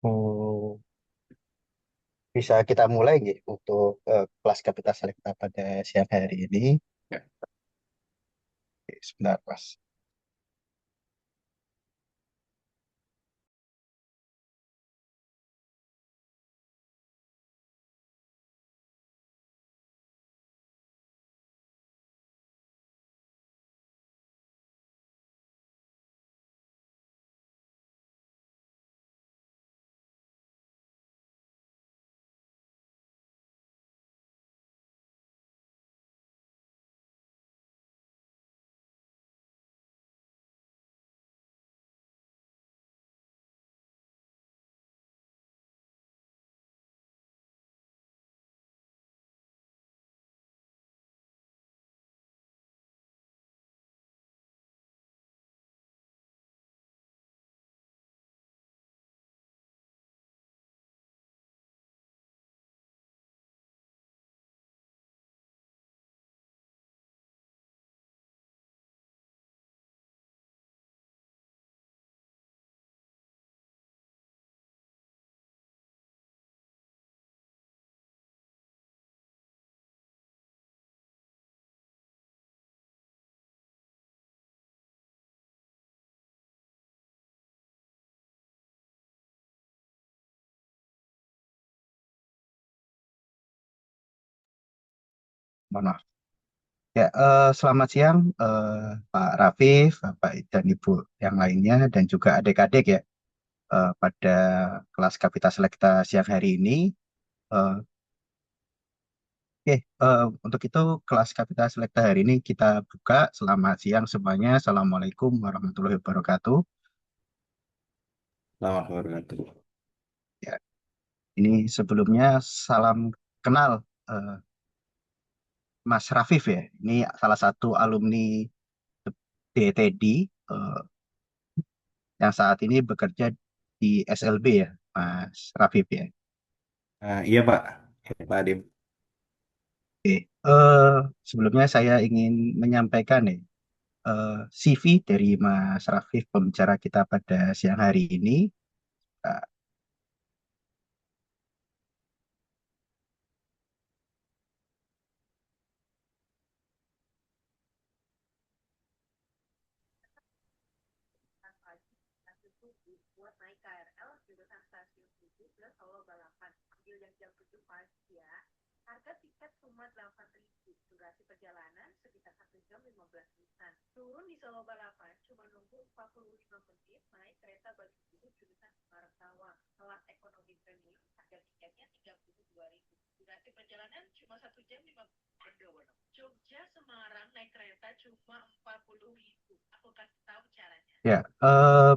Oh, bisa kita mulai nggih untuk kelas kapital selekta pada siang hari ini. Ya. Oke, sebentar, Mas. Mohon maaf. Ya, selamat siang Pak Rafif, Bapak dan Ibu yang lainnya, dan juga adik-adik ya pada kelas kapital selekta siang hari ini. Eh, Oke, untuk itu kelas kapital selekta hari ini kita buka. Selamat siang semuanya. Assalamualaikum warahmatullahi wabarakatuh. Selamat wabarakatuh. Ya, ini sebelumnya salam kenal eh, Mas Rafif ya. Ini salah satu alumni DTD yang saat ini bekerja di SLB ya, Mas Rafif ya. Iya Pak, Pak Adim. Oke, sebelumnya saya ingin menyampaikan nih CV dari Mas Rafif pembicara kita pada siang hari ini. Eh, Ya,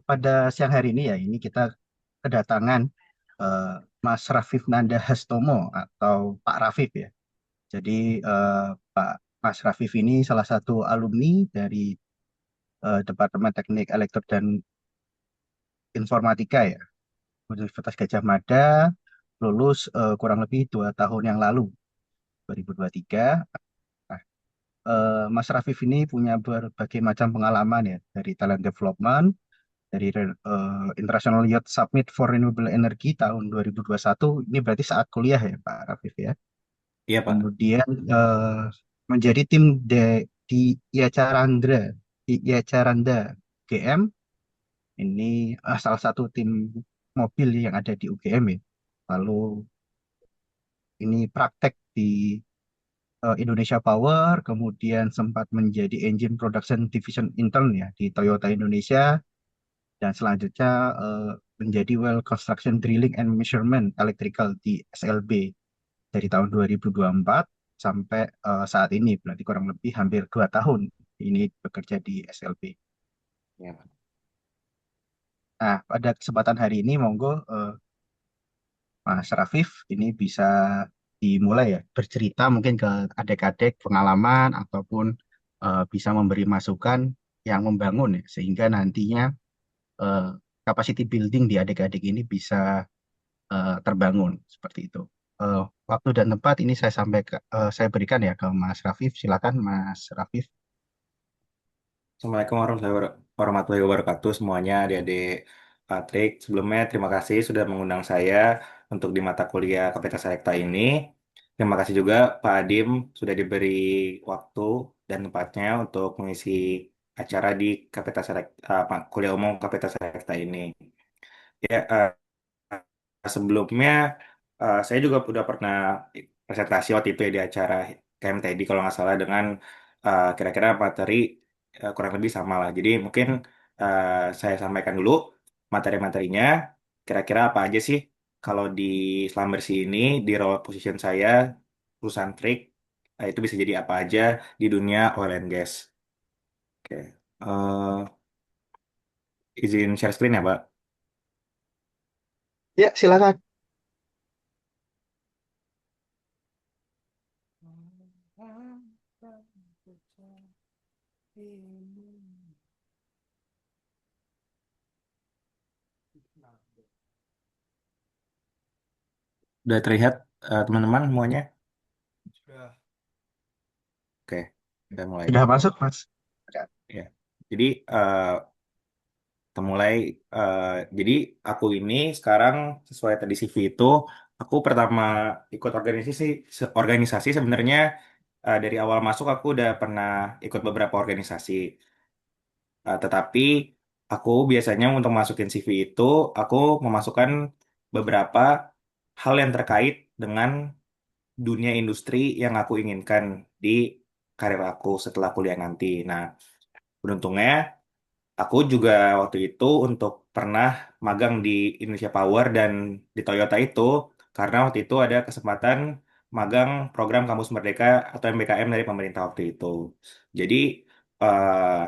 pada siang hari ini ya, ini kita kedatangan eh, Mas Rafif Nanda Hastomo atau Pak Rafif ya. Jadi eh, Pak Mas Rafif ini salah satu alumni dari Departemen Teknik Elektro dan Informatika ya, Universitas Gajah Mada, lulus kurang lebih 2 tahun yang lalu, 2023. Nah, Mas Rafif ini punya berbagai macam pengalaman ya, dari talent development, dari International Youth Summit for Renewable Energy tahun 2021, ini berarti saat kuliah ya Pak Rafif ya. Iya Pak. Kemudian menjadi tim di Yacarandra, di Yacaranda GM, ini salah satu tim mobil yang ada di UGM ya. Lalu ini praktek di Indonesia Power, kemudian sempat menjadi Engine Production Division Intern ya di Toyota Indonesia, dan selanjutnya menjadi Well Construction Drilling and Measurement Electrical di SLB dari tahun 2024 sampai saat ini, berarti kurang lebih hampir 2 tahun ini bekerja di SLB. Iya Pak. Nah, pada kesempatan hari ini, monggo Mas Rafif ini bisa dimulai ya, bercerita mungkin ke adik-adik pengalaman ataupun bisa memberi masukan yang membangun ya, sehingga nantinya eh, capacity building di adik-adik ini bisa terbangun seperti itu. Eh, Waktu dan tempat ini saya berikan ya ke Mas Rafif. Silakan Mas Rafif. Assalamualaikum warahmatullahi wabarakatuh semuanya adik-adik Patrick. Sebelumnya terima kasih sudah mengundang saya untuk di mata kuliah Kapita Selekta ini. Terima kasih juga Pak Adim sudah diberi waktu dan tempatnya untuk mengisi acara di Kapita Selekta, kuliah umum Kapita Selekta ini. Ya, sebelumnya saya juga udah pernah presentasi waktu itu ya di acara KMTD kalau nggak salah dengan kira-kira materi kurang lebih sama lah. Jadi mungkin eh, saya sampaikan dulu materi-materinya. Kira-kira apa aja sih kalau di Slambersi ini di role position saya perusahaan trik itu bisa jadi apa aja di dunia oil and gas. Oke. Izin share screen ya, Pak. Ya, silakan. Udah terlihat teman-teman semuanya? Sudah. Oke, kita mulai. Sudah masuk, Mas. Ya. Jadi kita mulai. eh, jadi aku ini sekarang sesuai tadi CV itu, aku pertama ikut organisasi sebenarnya dari awal masuk aku udah pernah ikut beberapa organisasi. Tetapi aku biasanya untuk masukin CV itu, aku memasukkan beberapa hal yang terkait dengan dunia industri yang aku inginkan di karir aku setelah kuliah nanti. Nah, beruntungnya aku juga waktu itu untuk pernah magang di Indonesia Power dan di Toyota itu karena waktu itu ada kesempatan magang program Kampus Merdeka atau MBKM dari pemerintah waktu itu. Jadi eh,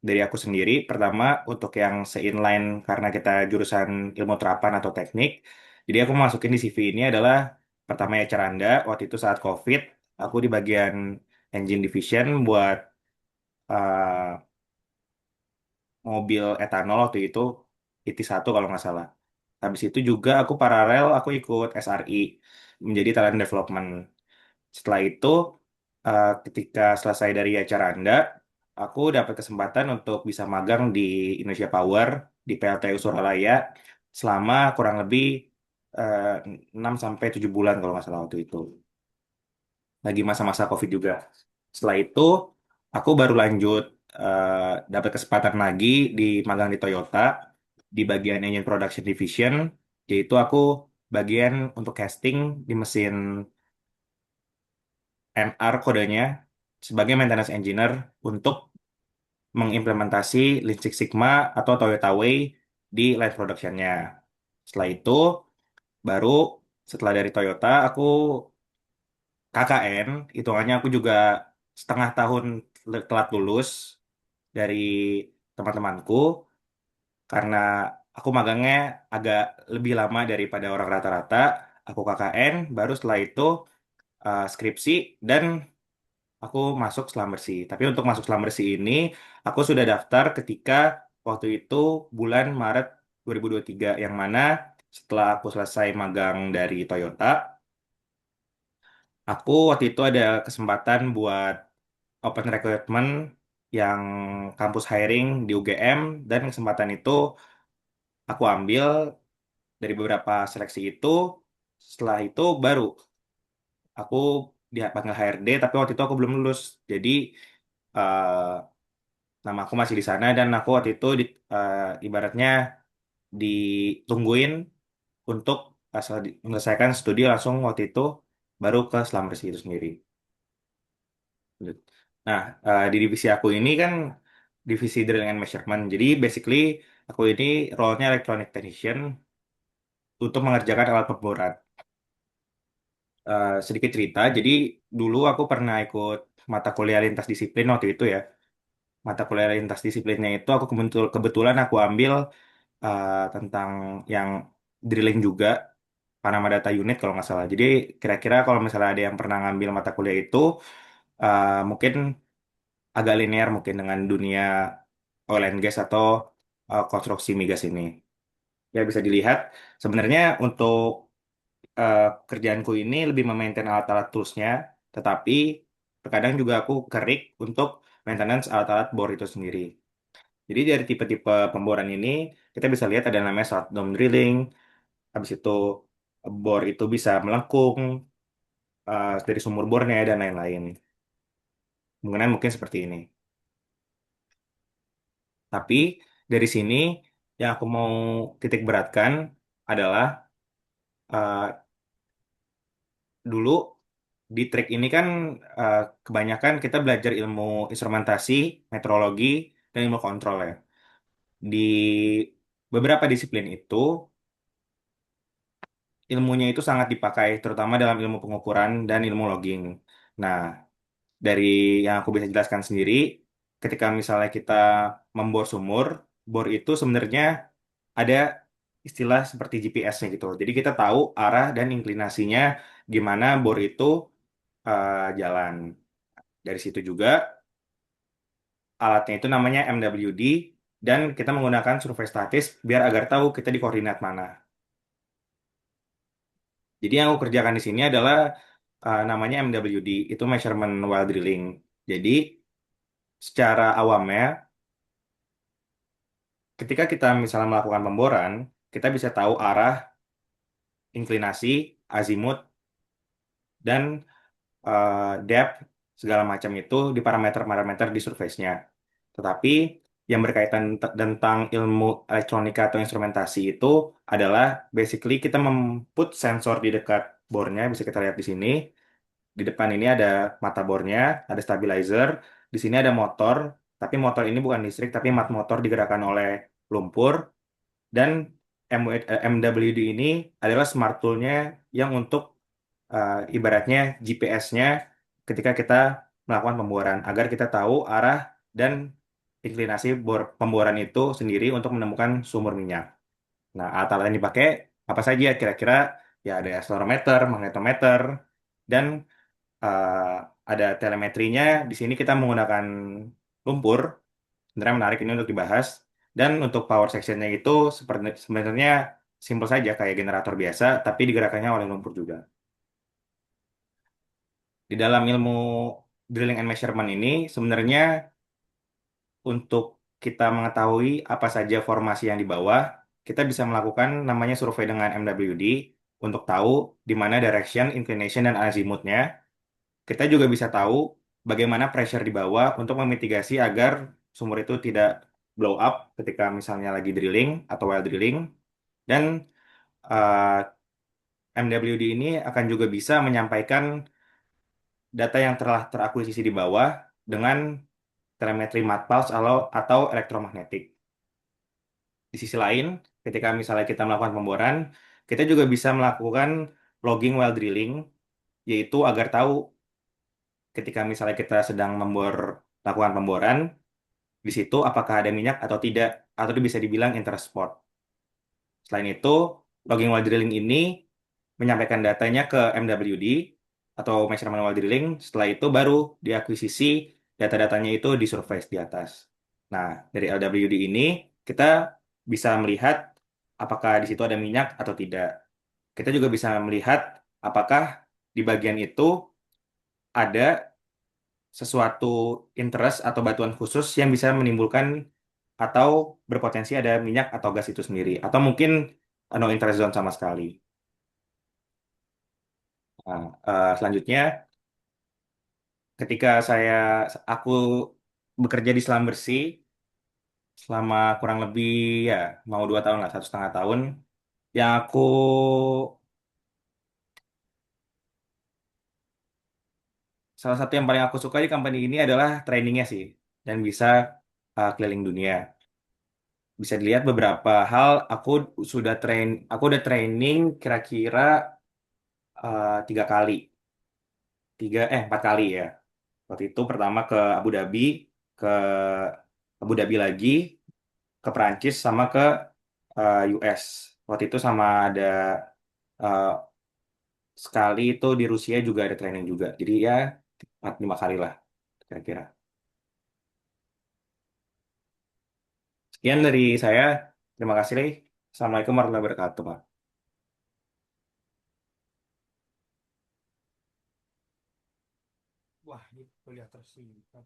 dari aku sendiri, pertama untuk yang se-inline karena kita jurusan ilmu terapan atau teknik, jadi aku masukin di CV ini adalah pertama ya Ceranda, waktu itu saat COVID, aku di bagian engine division buat eh, mobil etanol waktu itu IT1 kalau nggak salah. Habis itu juga aku paralel aku ikut SRI menjadi talent development. Setelah itu ketika selesai dari acara Anda, aku dapat kesempatan untuk bisa magang di Indonesia Power di PLTU Suralaya selama kurang lebih eh, 6 sampai 7 bulan kalau nggak salah waktu itu. Lagi masa-masa COVID juga. Setelah itu, aku baru lanjut dapat kesempatan lagi di magang di Toyota di bagian Engine Production Division, yaitu aku bagian untuk casting di mesin MR kodenya sebagai maintenance engineer untuk mengimplementasi Lean Six Sigma atau Toyota Way di line production-nya. Setelah itu, baru setelah dari Toyota, aku KKN, hitungannya aku juga setengah tahun telat lulus dari teman-temanku karena aku magangnya agak lebih lama daripada orang rata-rata. Aku KKN, baru setelah itu skripsi dan aku masuk Slambersi. Tapi untuk masuk Slambersi ini, aku sudah daftar ketika waktu itu bulan Maret 2023, yang mana setelah aku selesai magang dari Toyota, aku waktu itu ada kesempatan buat open recruitment yang kampus hiring di UGM, dan kesempatan itu aku ambil dari beberapa seleksi itu. Setelah itu baru aku dipanggil HRD, tapi waktu itu aku belum lulus. Jadi eh, nama aku masih di sana dan aku waktu itu ibaratnya ditungguin untuk asal menyelesaikan studi langsung waktu itu baru ke Slambersi itu sendiri. Nah, di divisi aku ini kan divisi drilling and measurement. Jadi basically aku ini role-nya electronic technician untuk mengerjakan alat pemboran. Sedikit cerita, jadi dulu aku pernah ikut mata kuliah lintas disiplin waktu itu ya. Mata kuliah lintas disiplinnya itu aku kebetulan aku ambil tentang yang drilling juga, Panama Data Unit kalau nggak salah. Jadi kira-kira kalau misalnya ada yang pernah ngambil mata kuliah itu, mungkin agak linear mungkin dengan dunia oil and gas atau konstruksi migas ini. Ya bisa dilihat sebenarnya untuk eh, kerjaanku ini lebih memaintain alat-alat toolsnya, tetapi terkadang juga aku kerik untuk maintenance alat-alat bor itu sendiri. Jadi dari tipe-tipe pemboran ini kita bisa lihat ada namanya short dome drilling, habis itu bor itu bisa melengkung dari sumur bornya dan lain-lain. Kemungkinan mungkin seperti ini. Tapi dari sini yang aku mau titik beratkan adalah eh, dulu di trik ini kan eh, kebanyakan kita belajar ilmu instrumentasi, metrologi, dan ilmu kontrol ya. Di beberapa disiplin itu ilmunya itu sangat dipakai, terutama dalam ilmu pengukuran dan ilmu logging. Nah, dari yang aku bisa jelaskan sendiri, ketika misalnya kita membor sumur, bor itu sebenarnya ada istilah seperti GPS-nya gitu. Jadi kita tahu arah dan inklinasinya gimana bor itu jalan. Dari situ juga alatnya itu namanya MWD dan kita menggunakan survei statis biar agar tahu kita di koordinat mana. Jadi yang aku kerjakan di sini adalah namanya MWD, itu measurement while drilling. Jadi secara awamnya, ketika kita misalnya melakukan pemboran, kita bisa tahu arah, inklinasi, azimut, dan depth segala macam itu di parameter-parameter di surface-nya. Tetapi yang berkaitan tentang ilmu elektronika atau instrumentasi itu adalah basically kita memput sensor di dekat bornya, bisa kita lihat di sini. Di depan ini ada mata bornya, ada stabilizer, di sini ada motor, tapi motor ini bukan listrik, tapi mat motor digerakkan oleh lumpur, dan MWD ini adalah smart tool-nya yang untuk ibaratnya GPS-nya ketika kita melakukan pemboran agar kita tahu arah dan inklinasi pemboran itu sendiri untuk menemukan sumber minyak. Nah, alat-alat yang dipakai apa saja kira-kira? Ya ada akselerometer, magnetometer, dan eh, ada telemetrinya. Di sini kita menggunakan lumpur. Sebenarnya menarik ini untuk dibahas. Dan untuk power sectionnya itu sebenarnya simpel saja kayak generator biasa, tapi digerakkannya oleh lumpur juga. Di dalam ilmu drilling and measurement ini sebenarnya untuk kita mengetahui apa saja formasi yang di bawah, kita bisa melakukan namanya survei dengan MWD untuk tahu di mana direction, inclination, dan azimutnya. Kita juga bisa tahu bagaimana pressure di bawah untuk memitigasi agar sumur itu tidak blow up ketika misalnya lagi drilling atau while drilling. Dan MWD ini akan juga bisa menyampaikan data yang telah terakuisisi di bawah dengan telemetri mud pulse atau elektromagnetik. Di sisi lain, ketika misalnya kita melakukan pemboran, kita juga bisa melakukan logging while drilling, yaitu agar tahu ketika misalnya kita sedang lakukan pemboran, di situ apakah ada minyak atau tidak, atau bisa dibilang interspot. Selain itu, logging while drilling ini menyampaikan datanya ke MWD atau measurement while drilling. Setelah itu baru diakuisisi data-datanya itu di surface di atas. Nah, dari LWD ini kita bisa melihat apakah di situ ada minyak atau tidak. Kita juga bisa melihat apakah di bagian itu ada sesuatu interest atau batuan khusus yang bisa menimbulkan atau berpotensi ada minyak atau gas itu sendiri. Atau mungkin no interest zone sama sekali. Nah, selanjutnya, ketika aku bekerja di selam bersih selama kurang lebih ya mau 2 tahun lah, 1,5 tahun, yang salah satu yang paling aku suka di company ini adalah trainingnya sih, dan bisa keliling dunia. Bisa dilihat beberapa hal, aku udah training kira-kira 3 kali, 4 kali ya. Waktu itu pertama ke Abu Dhabi, ke Abu Dhabi lagi, ke Perancis sama ke US. Waktu itu sama ada eh, sekali itu di Rusia juga ada training juga. Jadi ya 4, 5 kali lah kira-kira. Sekian dari saya. Terima kasih. Assalamualaikum warahmatullahi wabarakatuh, Pak. Wah, ini kuliah tersingkat.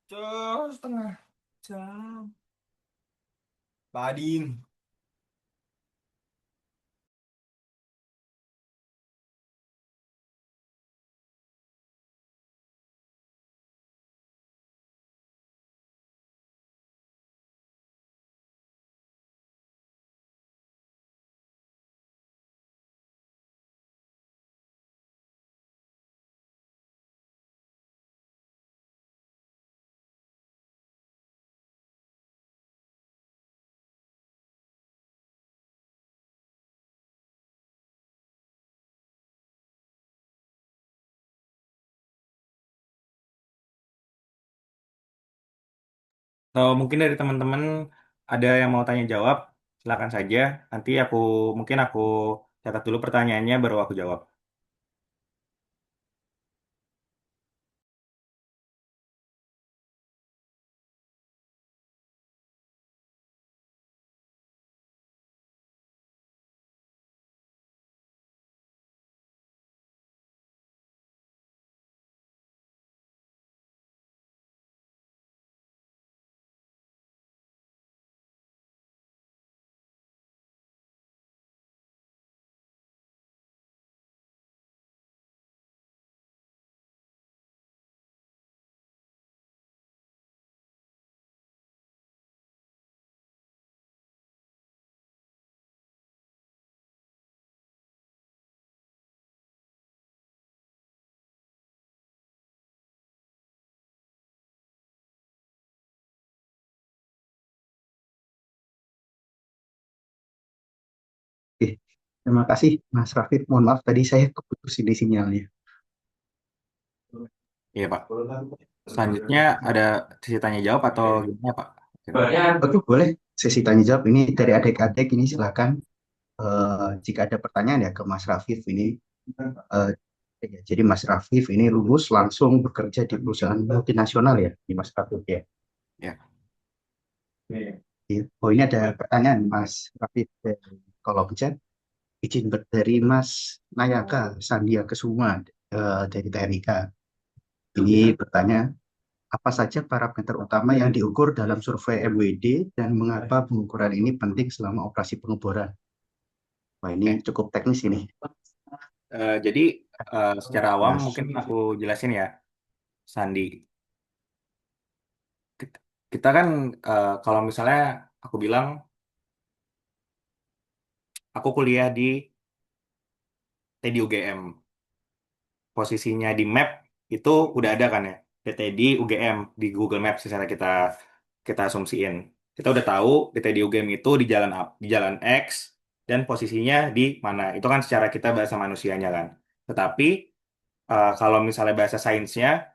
Cus, setengah jam. Bading. Atau mungkin dari teman-teman ada yang mau tanya jawab, silakan saja. Nanti aku catat dulu pertanyaannya baru aku jawab. Oke, terima kasih Mas Rafif. Mohon maaf tadi saya keputus ini sinyalnya. Iya, Pak. Selanjutnya ada sesi tanya jawab atau gimana, Pak? Oke, boleh sesi tanya jawab ini dari adik-adik ini silakan. Jika ada pertanyaan ya ke Mas Rafif ini. Eh, ya, jadi Mas Rafif ini lulus langsung bekerja di perusahaan multinasional ya, di Mas Rafif ya. Ya. Iya. Oh ini ada pertanyaan Mas Rafif dari kolom chat. Izin dari Mas Nayaka Sandia Kesuma dari TNIK. Ini bertanya, apa saja parameter utama yang diukur dalam survei MWD dan mengapa pengukuran ini penting selama operasi pengeboran? Wah, ini Oke. cukup teknis ini. Jadi secara awam Mas, mungkin aku jelasin ya, Sandi. Kita, kita kan kalau misalnya aku bilang aku kuliah di TEDI UGM, posisinya di map itu udah ada kan ya, TEDI UGM di Google Maps misalnya kita kita asumsiin. Kita udah tahu di TEDI UGM itu di jalan X dan posisinya di mana. Itu kan secara kita bahasa manusianya kan. Tetapi kalau misalnya bahasa sainsnya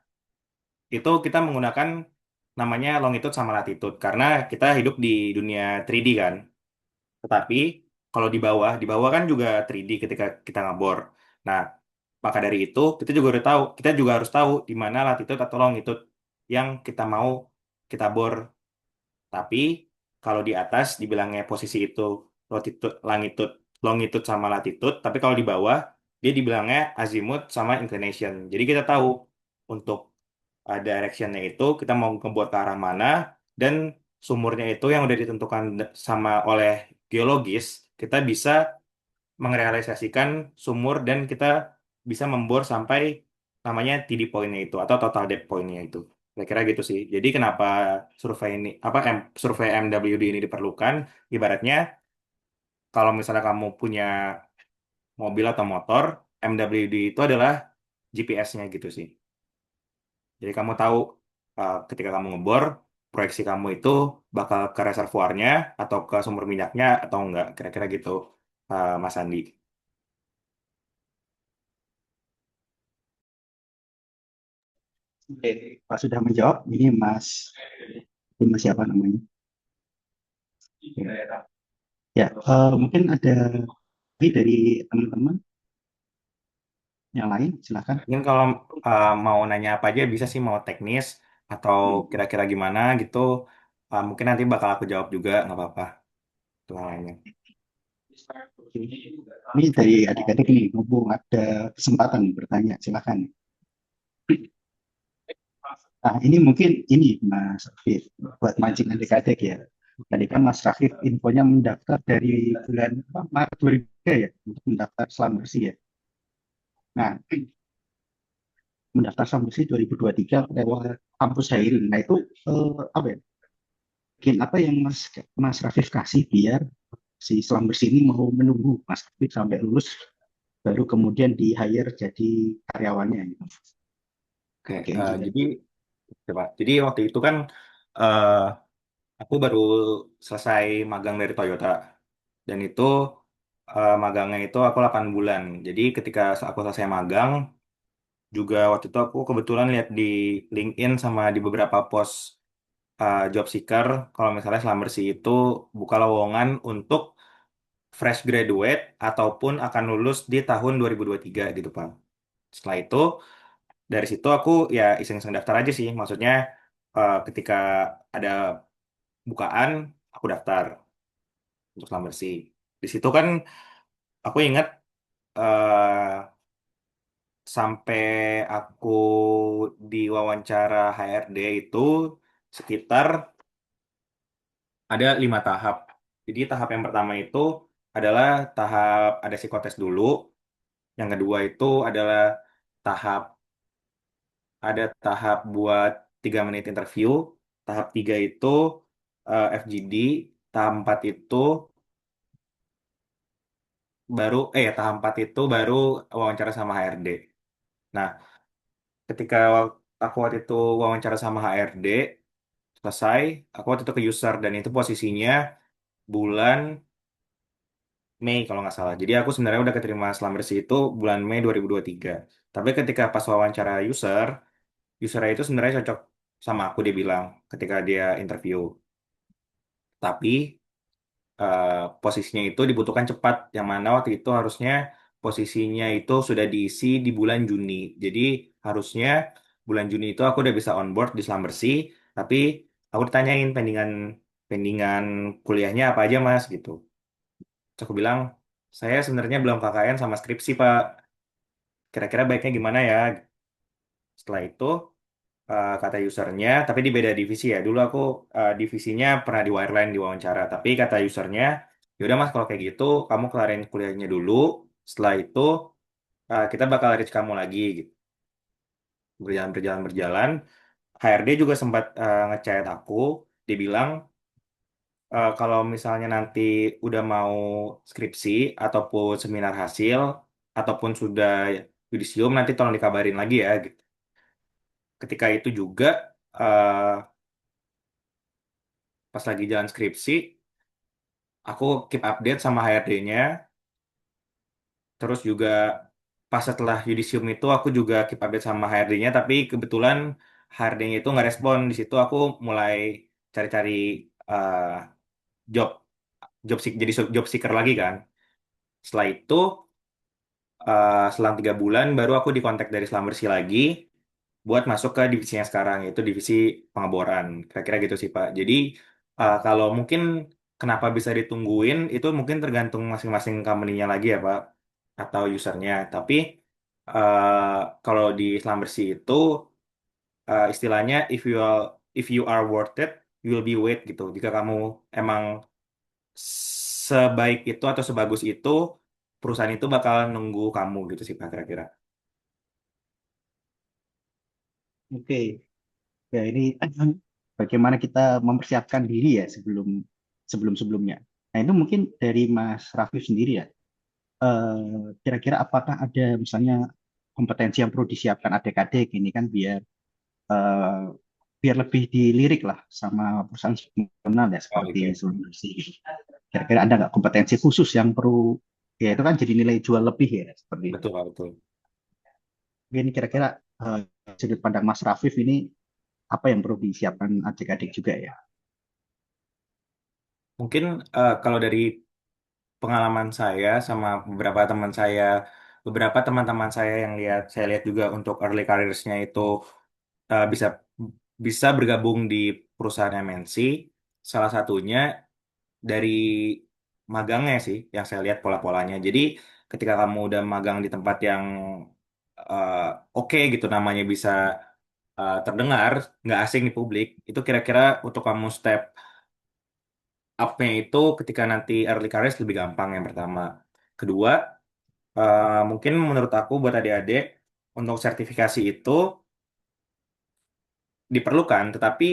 itu kita menggunakan namanya longitude sama latitude karena kita hidup di dunia 3D kan. Tetapi kalau di bawah kan juga 3D ketika kita ngebor. Nah, maka dari itu kita juga harus tahu di mana latitude atau longitude yang kita mau kita bor. Tapi kalau di atas dibilangnya posisi itu longitude sama latitude, tapi kalau di bawah dia dibilangnya azimuth sama inclination. Jadi kita tahu untuk directionnya itu kita mau ngebuat ke arah mana dan sumurnya itu yang udah ditentukan sama oleh geologis, kita bisa merealisasikan sumur dan kita bisa membor sampai namanya TD point-nya itu atau total depth point-nya itu. Kira-kira gitu sih. Jadi kenapa survei MWD ini diperlukan? Ibaratnya kalau misalnya kamu punya mobil atau motor, MWD itu adalah GPS-nya gitu sih. Jadi kamu tahu ketika kamu ngebor, proyeksi kamu itu bakal ke reservoirnya atau ke sumber minyaknya atau enggak. Kira-kira gitu, Mas Andi. oke, Pak sudah menjawab. Ini Mas siapa namanya? Ya, mungkin ada lagi dari teman-teman yang lain, silakan. Mungkin kalau mau nanya apa aja bisa sih, mau teknis atau kira-kira gimana gitu. Mungkin nanti bakal aku jawab juga, nggak apa-apa. Itu yang lainnya. Ini dari adik-adik ini, mumpung ada kesempatan bertanya, silakan. Nah, ini mungkin ini Mas Rafif, buat mancing adik-adik ya. Tadi kan Mas Rafif infonya mendaftar dari bulan apa, Maret 2003 ya, untuk mendaftar Selam Bersih ya. Nah, mendaftar Selam Bersih 2023 lewat kampus Hairing. Nah, itu apa ya? Mungkin apa yang Mas Rafif kasih biar si Selam Bersih ini mau menunggu Mas Rafif sampai lulus, baru kemudian di hire jadi karyawannya gitu. Oke, Oke, engineer. jadi coba. Jadi waktu itu kan eh, aku baru selesai magang dari Toyota dan itu magangnya itu aku 8 bulan. Jadi ketika aku selesai magang juga waktu itu aku kebetulan lihat di LinkedIn sama di beberapa post job seeker kalau misalnya Slambersih itu buka lowongan untuk fresh graduate ataupun akan lulus di tahun 2023 gitu Pak. Setelah itu dari situ aku ya iseng-iseng daftar aja sih. Maksudnya ketika ada bukaan aku daftar untuk Slambersih. Di situ kan aku ingat eh, sampai aku diwawancara HRD itu sekitar ada 5 tahap. Jadi tahap yang pertama itu adalah tahap ada psikotes dulu. Yang kedua itu adalah tahap tahap buat 3 menit interview. Tahap tiga itu FGD. Tahap empat itu tahap empat itu baru wawancara sama HRD. Nah, ketika aku waktu itu wawancara sama HRD selesai, aku waktu itu ke user dan itu posisinya bulan Mei kalau nggak salah. Jadi aku sebenarnya udah keterima Slam Bersih itu bulan Mei 2023. Tapi ketika pas wawancara usernya itu sebenarnya cocok sama aku dia bilang ketika dia interview. Tapi eh, posisinya itu dibutuhkan cepat, yang mana waktu itu harusnya posisinya itu sudah diisi di bulan Juni. Jadi harusnya bulan Juni itu aku udah bisa on board di Slam Bersih, tapi aku ditanyain pendingan pendingan kuliahnya apa aja Mas gitu. Terus aku bilang, saya sebenarnya belum KKN sama skripsi, Pak. Kira-kira baiknya gimana ya? Setelah itu, kata usernya, tapi di beda divisi ya. Dulu aku divisinya pernah di wireline di wawancara. Tapi kata usernya, yaudah Mas, kalau kayak gitu, kamu kelarin kuliahnya dulu. Setelah itu, kita bakal reach kamu lagi. Gitu. Berjalan, berjalan, berjalan. HRD juga sempat ngechat aku. Dia bilang, kalau misalnya nanti udah mau skripsi ataupun seminar hasil ataupun sudah yudisium nanti tolong dikabarin lagi ya gitu. Ketika itu juga eh, pas lagi jalan skripsi aku keep update sama HRD-nya terus juga pas setelah yudisium itu aku juga keep update sama HRD-nya tapi kebetulan HRD-nya itu nggak respon di situ aku mulai cari-cari eh, job jadi job seeker lagi kan. Setelah itu selang 3 bulan baru aku dikontak dari Slambersih lagi buat masuk ke divisinya sekarang yaitu divisi pengeboran kira-kira gitu sih Pak. Jadi kalau mungkin kenapa bisa ditungguin itu mungkin tergantung masing-masing company-nya lagi ya Pak atau usernya. Tapi kalau di Slambersih itu istilahnya if you are worth it you will be wait gitu. Jika kamu emang sebaik itu atau sebagus itu perusahaan itu bakal nunggu kamu gitu sih Pak kira-kira. Oke, ya ini bagaimana kita mempersiapkan diri ya sebelum-sebelumnya. Nah, itu mungkin dari Mas Raffi sendiri ya. Kira-kira apakah ada misalnya kompetensi yang perlu disiapkan adik-adik ini kan eh, biar lebih dilirik lah sama perusahaan nasional ya Oh seperti gitu. Sulawesi gitu. Kira-kira ada nggak kompetensi khusus yang perlu ya itu kan jadi nilai jual lebih ya seperti itu. Betul Pak, betul. Mungkin kira-kira eh, sudut pandang Mas Rafif ini apa yang perlu disiapkan adik-adik juga ya? Mungkin kalau dari pengalaman saya sama beberapa teman-teman saya yang saya lihat juga untuk early careers-nya itu bisa bisa bergabung di perusahaan MNC. Salah satunya dari magangnya sih, yang saya lihat pola-polanya. Jadi ketika kamu udah magang di tempat yang eh, oke gitu namanya bisa terdengar, nggak asing di publik. Itu kira-kira untuk kamu step up-nya itu ketika nanti early careers lebih gampang yang pertama. Kedua, mungkin menurut aku buat adik-adik untuk sertifikasi itu diperlukan, tetapi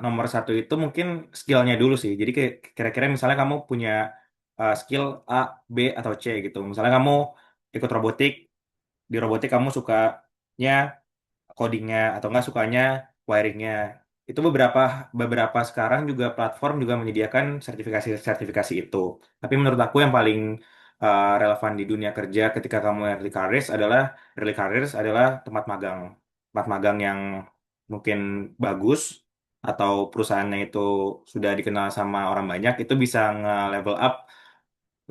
nomor satu itu mungkin skillnya dulu sih. Jadi kira-kira misalnya kamu punya skill A, B atau C gitu. Misalnya kamu ikut robotik, di robotik kamu sukanya codingnya atau enggak sukanya wiringnya. Itu beberapa beberapa sekarang juga platform juga menyediakan sertifikasi-sertifikasi itu. Tapi menurut aku yang paling relevan di dunia kerja ketika kamu early careers adalah tempat magang. Tempat magang yang mungkin bagus atau perusahaannya itu sudah dikenal sama orang banyak, itu bisa nge-level up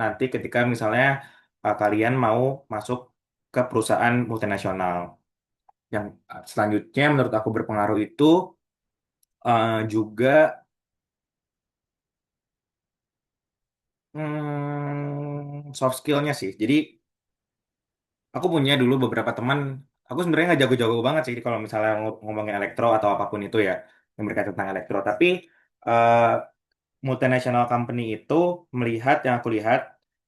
nanti ketika misalnya kalian mau masuk ke perusahaan multinasional. Yang selanjutnya menurut aku berpengaruh itu juga soft skillnya sih. Jadi aku punya dulu beberapa teman, aku sebenarnya nggak jago-jago banget sih kalau misalnya ngomongin elektro atau apapun itu ya, yang berkaitan tentang elektro. Tapi eh, multinational company itu melihat, yang aku lihat,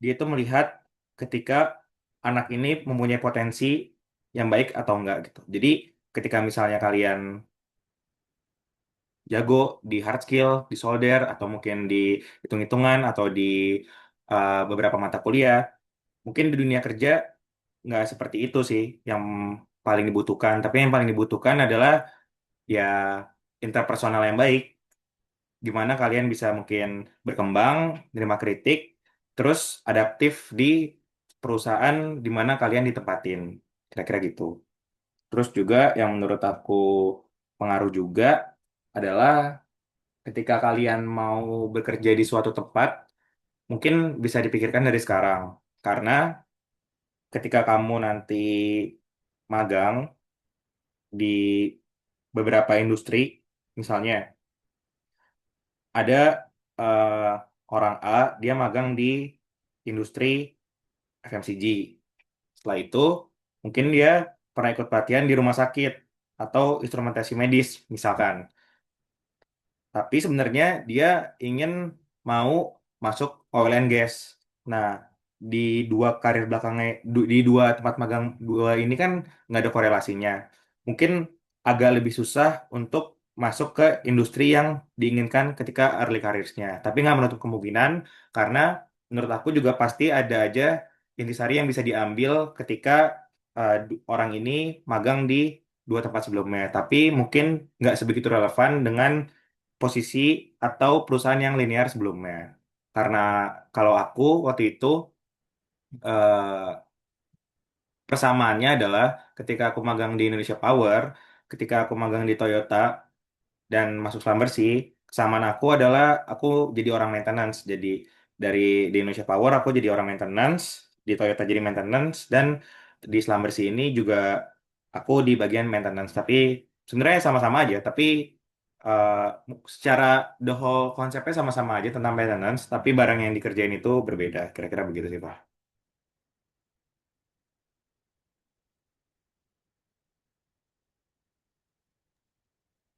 dia itu melihat ketika anak ini mempunyai potensi yang baik atau enggak gitu. Jadi ketika misalnya kalian jago di hard skill, di solder, atau mungkin di hitung-hitungan, atau di beberapa mata kuliah. Mungkin di dunia kerja nggak seperti itu sih yang paling dibutuhkan. Tapi yang paling dibutuhkan adalah ya interpersonal yang baik. Gimana kalian bisa mungkin berkembang, menerima kritik, terus adaptif di perusahaan di mana kalian ditempatin. Kira-kira gitu. Terus juga yang menurut aku pengaruh juga adalah ketika kalian mau bekerja di suatu tempat, mungkin bisa dipikirkan dari sekarang. Karena ketika kamu nanti magang di beberapa industri, misalnya ada eh, orang A, dia magang di industri FMCG. Setelah itu, mungkin dia pernah ikut pelatihan di rumah sakit atau instrumentasi medis, misalkan. Tapi sebenarnya dia ingin mau masuk oil and gas. Nah, di dua karir belakangnya, di dua tempat magang dua ini kan nggak ada korelasinya. Mungkin agak lebih susah untuk masuk ke industri yang diinginkan ketika early careers-nya. Tapi nggak menutup kemungkinan karena menurut aku juga pasti ada aja intisari yang bisa diambil ketika orang ini magang di dua tempat sebelumnya. Tapi mungkin nggak sebegitu relevan dengan posisi atau perusahaan yang linear sebelumnya. Karena kalau aku waktu itu eh, persamaannya adalah ketika aku magang di Indonesia Power, ketika aku magang di Toyota dan masuk Slambersih, kesamaan aku adalah aku jadi orang maintenance. Jadi dari di Indonesia Power aku jadi orang maintenance, di Toyota jadi maintenance dan di Slambersih ini juga aku di bagian maintenance. Tapi sebenarnya sama-sama aja, tapi eh, secara the whole konsepnya sama-sama aja tentang maintenance, tapi barang yang dikerjain itu berbeda. Kira-kira begitu sih, Pak.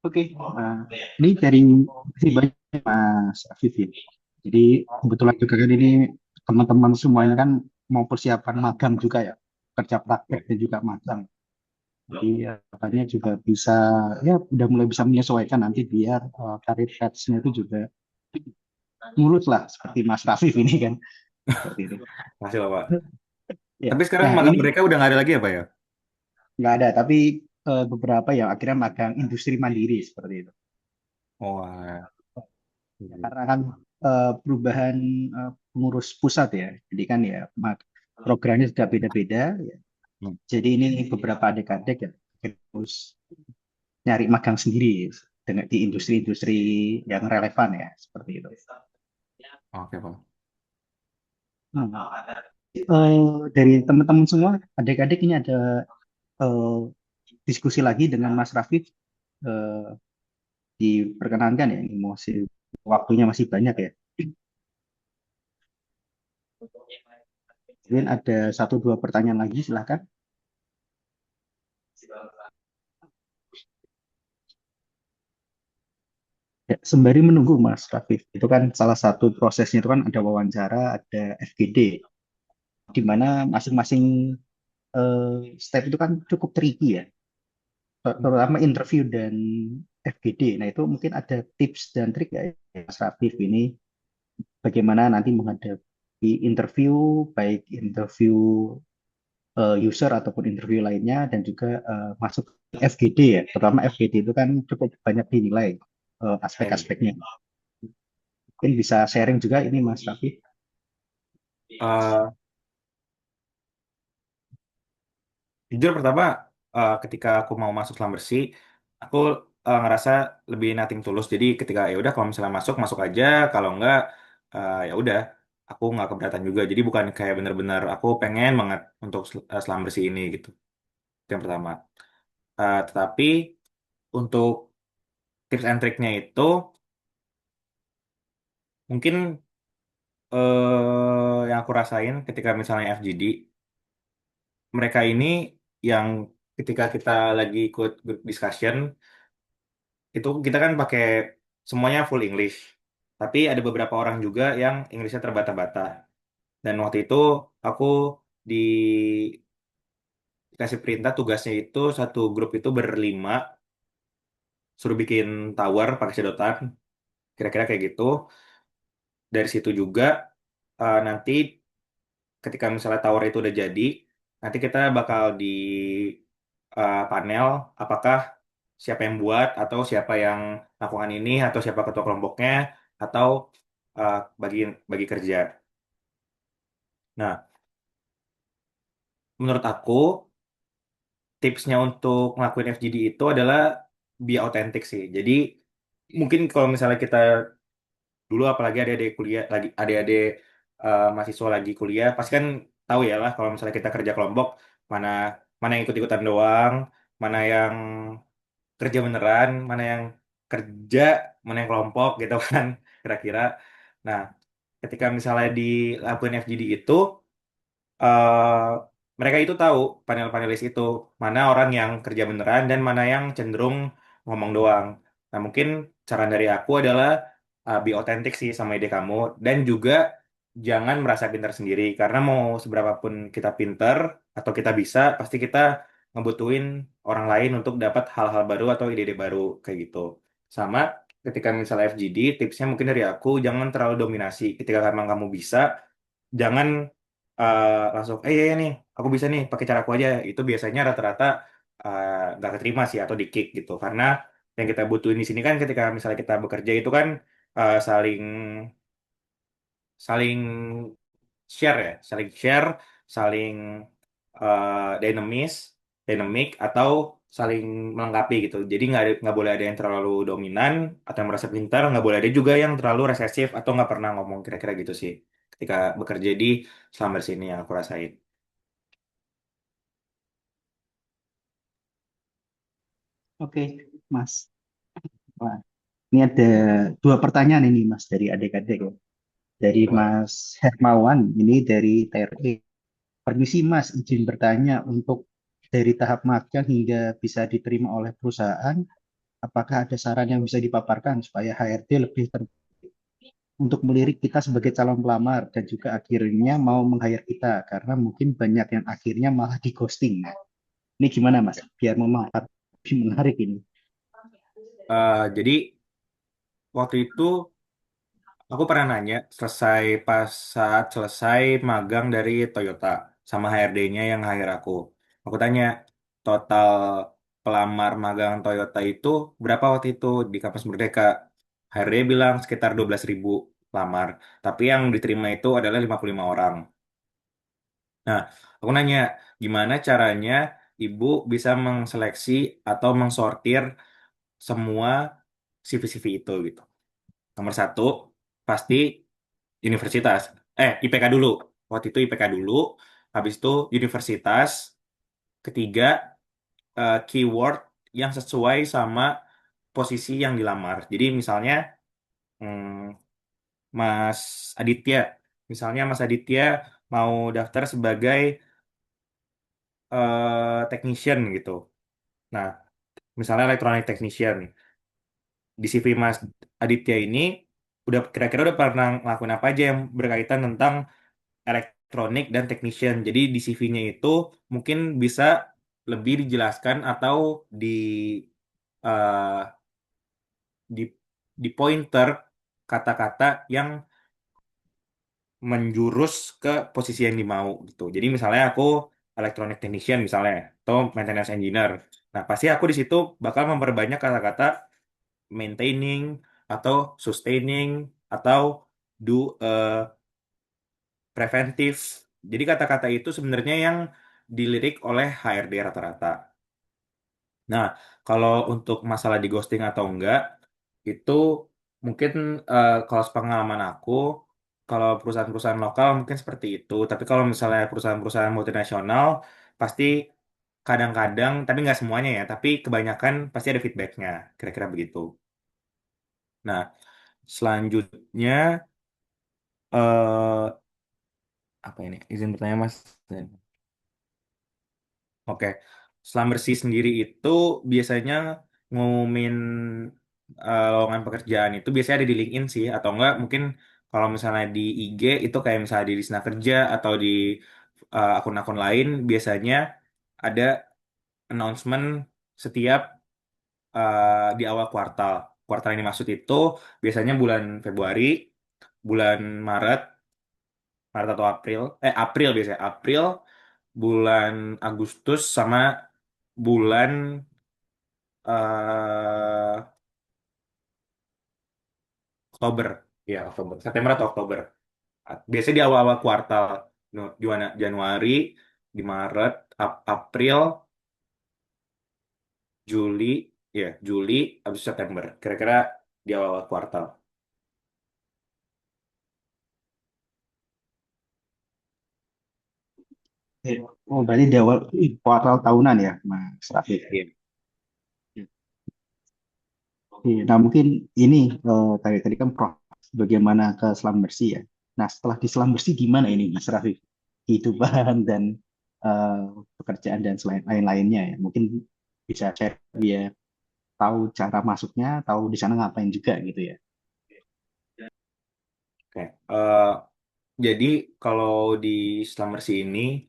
Oke, ini dari si banyak Mas Afif ya. Jadi kebetulan juga kan ini teman-teman semuanya kan mau persiapan magang juga ya, kerja praktek Ya. dan juga magang. Jadi katanya juga bisa ya udah mulai bisa menyesuaikan nanti biar karir path-nya itu juga mulus lah seperti Mas Rafif ini kan seperti itu. Makasih loh, Pak. Ya, Tapi sekarang nah magang ini mereka udah nggak ada lagi ya, Pak ya? nggak ada tapi beberapa yang akhirnya magang industri mandiri seperti itu. Oh, ah. Ya, karena kan perubahan pengurus pusat ya, jadi kan ya programnya sudah beda-beda. Ya. Hmm. Jadi ini beberapa adik-adik ya harus nyari magang sendiri dengan di industri-industri yang relevan ya seperti itu. Oke, Pak. Nah, dari teman-teman semua, adik-adik ini ada eh, diskusi lagi dengan Mas Rafif. eh, Diperkenankan ya, ini masih waktunya masih banyak ya. Mungkin ada satu dua pertanyaan lagi, silahkan. Ya, sembari menunggu Mas Rafif, itu kan salah satu prosesnya itu kan ada wawancara, ada FGD, di mana masing-masing step itu kan cukup tricky ya, terutama interview dan FGD. Nah itu mungkin ada tips dan trik ya Mas Rafif ini bagaimana nanti menghadapi interview, baik interview user ataupun interview lainnya dan juga masuk ke FGD ya, terutama FGD itu kan cukup banyak dinilai Baik. aspek-aspeknya. Mungkin bisa sharing juga ini Mas Rafif. Eh, Jujur pertama, ketika aku mau masuk selam bersih, aku ngerasa lebih nothing tulus. Jadi ketika ya udah kalau misalnya masuk masuk aja, kalau enggak ya udah aku nggak keberatan juga. Jadi bukan kayak bener-bener aku pengen banget untuk selam bersih ini gitu. Itu yang pertama. Tetapi untuk tips and triknya itu mungkin yang aku rasain ketika misalnya FGD, mereka ini yang ketika kita lagi ikut group discussion itu kita kan pakai semuanya full English. Tapi ada beberapa orang juga yang Inggrisnya terbata-bata. Dan waktu itu aku dikasih perintah tugasnya itu satu grup itu berlima, suruh bikin tower pakai sedotan, kira-kira kayak gitu. Dari situ juga nanti ketika misalnya tower itu udah jadi, nanti kita bakal di panel apakah siapa yang buat atau siapa yang lakukan ini atau siapa ketua kelompoknya atau uh, bagi bagi kerja. Nah, menurut aku tipsnya untuk ngelakuin FGD itu adalah be authentic sih. Jadi mungkin kalau misalnya kita dulu apalagi adik-adik kuliah lagi adik-adik mahasiswa lagi kuliah pasti kan tahu ya lah kalau misalnya kita kerja kelompok mana mana yang ikut-ikutan doang, mana yang kerja beneran, mana yang kerja, mana yang kelompok gitu kan kira-kira. Nah, ketika misalnya dilakuin FGD itu eh, mereka itu tahu panel-panelis itu mana orang yang kerja beneran dan mana yang cenderung ngomong doang. Nah, mungkin saran dari aku adalah be otentik sih sama ide kamu dan juga jangan merasa pintar sendiri karena mau seberapa pun kita pintar atau kita bisa, pasti kita ngebutuhin orang lain untuk dapat hal-hal baru atau ide-ide baru kayak gitu. Sama ketika misalnya FGD, tipsnya mungkin dari aku jangan terlalu dominasi. Ketika memang kamu bisa, jangan langsung iya iya nih aku bisa nih pakai caraku aja itu biasanya rata-rata eh, nggak keterima sih atau di kick gitu karena yang kita butuhin di sini kan ketika misalnya kita bekerja itu kan saling saling share ya saling share saling dinamis dynamic atau saling melengkapi gitu jadi nggak boleh ada yang terlalu dominan atau yang merasa pintar nggak boleh ada juga yang terlalu resesif atau nggak pernah ngomong kira-kira gitu sih ketika bekerja di Slamber sini yang aku rasain. Oke, Mas. Wah, ini ada dua pertanyaan ini Mas dari adik-adik loh. Dari Boleh. Mas Hermawan, ini dari TRE. Permisi Mas, izin bertanya untuk dari tahap magang hingga bisa diterima oleh perusahaan, apakah ada saran yang bisa dipaparkan supaya HRD lebih untuk melirik kita sebagai calon pelamar dan juga akhirnya mau meng-hire kita karena mungkin banyak yang akhirnya malah di ghosting. Nah, ini gimana Mas? Biar memanfaat lebih menarik ini. Jadi waktu itu aku pernah nanya pas saat selesai magang dari Toyota sama HRD-nya yang hire aku. Aku tanya total pelamar magang Toyota itu berapa waktu itu di kampus Merdeka. HRD bilang sekitar 12.000 pelamar. Tapi yang diterima itu adalah 55 orang. Nah, aku nanya gimana caranya ibu bisa mengseleksi atau mengsortir semua CV-CV itu gitu. Nomor satu, pasti universitas. IPK dulu. Waktu itu IPK dulu. Habis itu universitas. Ketiga, keyword yang sesuai sama posisi yang dilamar. Jadi misalnya hmm, Mas Aditya. Misalnya Mas Aditya mau daftar sebagai technician gitu. Nah, misalnya electronic technician. di CV Mas Aditya ini udah kira-kira udah pernah ngelakuin apa aja yang berkaitan tentang elektronik dan technician. Jadi di CV-nya itu mungkin bisa lebih dijelaskan atau eh, di di pointer kata-kata yang menjurus ke posisi yang dimau gitu. Jadi misalnya aku electronic technician misalnya atau maintenance engineer. Nah, pasti aku di situ bakal memperbanyak kata-kata maintaining atau sustaining atau do preventif. Jadi kata-kata itu sebenarnya yang dilirik oleh HRD rata-rata. Nah, kalau untuk masalah di ghosting atau enggak, itu mungkin kalau sepengalaman aku, kalau perusahaan-perusahaan lokal mungkin seperti itu. Tapi kalau misalnya perusahaan-perusahaan multinasional, pasti kadang-kadang, tapi nggak semuanya ya, tapi kebanyakan pasti ada feedbacknya, kira-kira begitu. Nah, selanjutnya, eh apa ini? Izin bertanya, Mas. Oke, selam bersih sendiri itu biasanya ngumumin lowongan pekerjaan itu biasanya ada di LinkedIn sih, atau enggak mungkin kalau misalnya di IG itu kayak misalnya di Disna Kerja atau di akun-akun lain biasanya ada announcement setiap di awal kuartal. Kuartal ini maksud itu biasanya bulan Februari, bulan Maret, Maret atau April, April biasanya April, bulan Agustus sama bulan eh Oktober, ya Oktober, September atau Oktober. Biasanya di awal-awal kuartal, di mana Januari, di Maret, April, Juli, ya Juli, habis September. Kira-kira di awal-awal kuartal. Oh, berarti di awal kuartal tahunan ya, Mas Rafif. Iya. Nah, mungkin ini tadi tadi kan proses bagaimana ke selam bersih ya. Nah, setelah di selam bersih gimana ini, Mas Rafif? Kehidupan dan eh, pekerjaan dan selain lain-lainnya ya. Mungkin bisa share biar tahu cara masuknya, tahu di sana ngapain juga gitu ya. Oke. Jadi kalau di Slamersy ini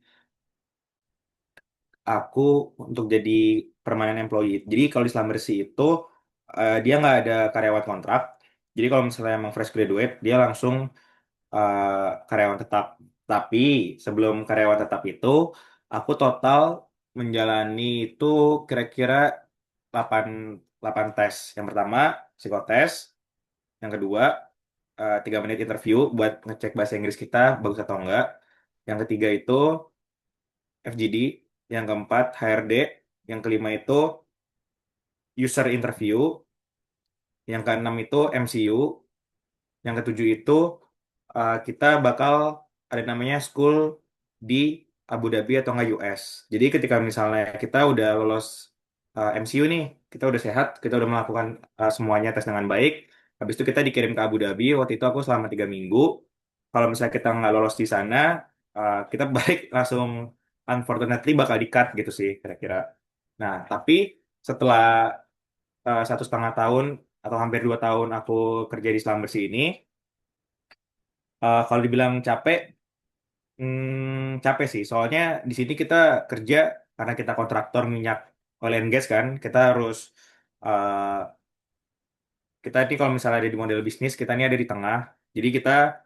aku untuk jadi permanent employee. Jadi kalau di Slamersy itu dia nggak ada karyawan kontrak. Jadi kalau misalnya emang fresh graduate, dia langsung karyawan tetap. Tapi sebelum karyawan tetap itu, aku total menjalani itu kira-kira 8 8 tes. Yang pertama, psikotes. Yang kedua, 3 menit interview buat ngecek bahasa Inggris kita bagus atau enggak. Yang ketiga itu FGD. Yang keempat, HRD. Yang kelima itu user interview. Yang keenam itu MCU. Yang ketujuh itu kita bakal ada namanya school di Abu Dhabi atau nggak US. Jadi ketika misalnya kita udah lolos MCU nih, kita udah sehat, kita udah melakukan semuanya tes dengan baik. Habis itu kita dikirim ke Abu Dhabi. Waktu itu aku selama 3 minggu. Kalau misalnya kita nggak lolos di sana, kita balik langsung unfortunately bakal di-cut gitu sih kira-kira. Nah, tapi setelah 1,5 tahun atau hampir 2 tahun aku kerja di Selam Bersih ini, kalau dibilang capek, capek sih. Soalnya di sini kita kerja karena kita kontraktor minyak oil and gas kan, kita harus eh, kita ini kalau misalnya ada di model bisnis, kita ini ada di tengah. Jadi kita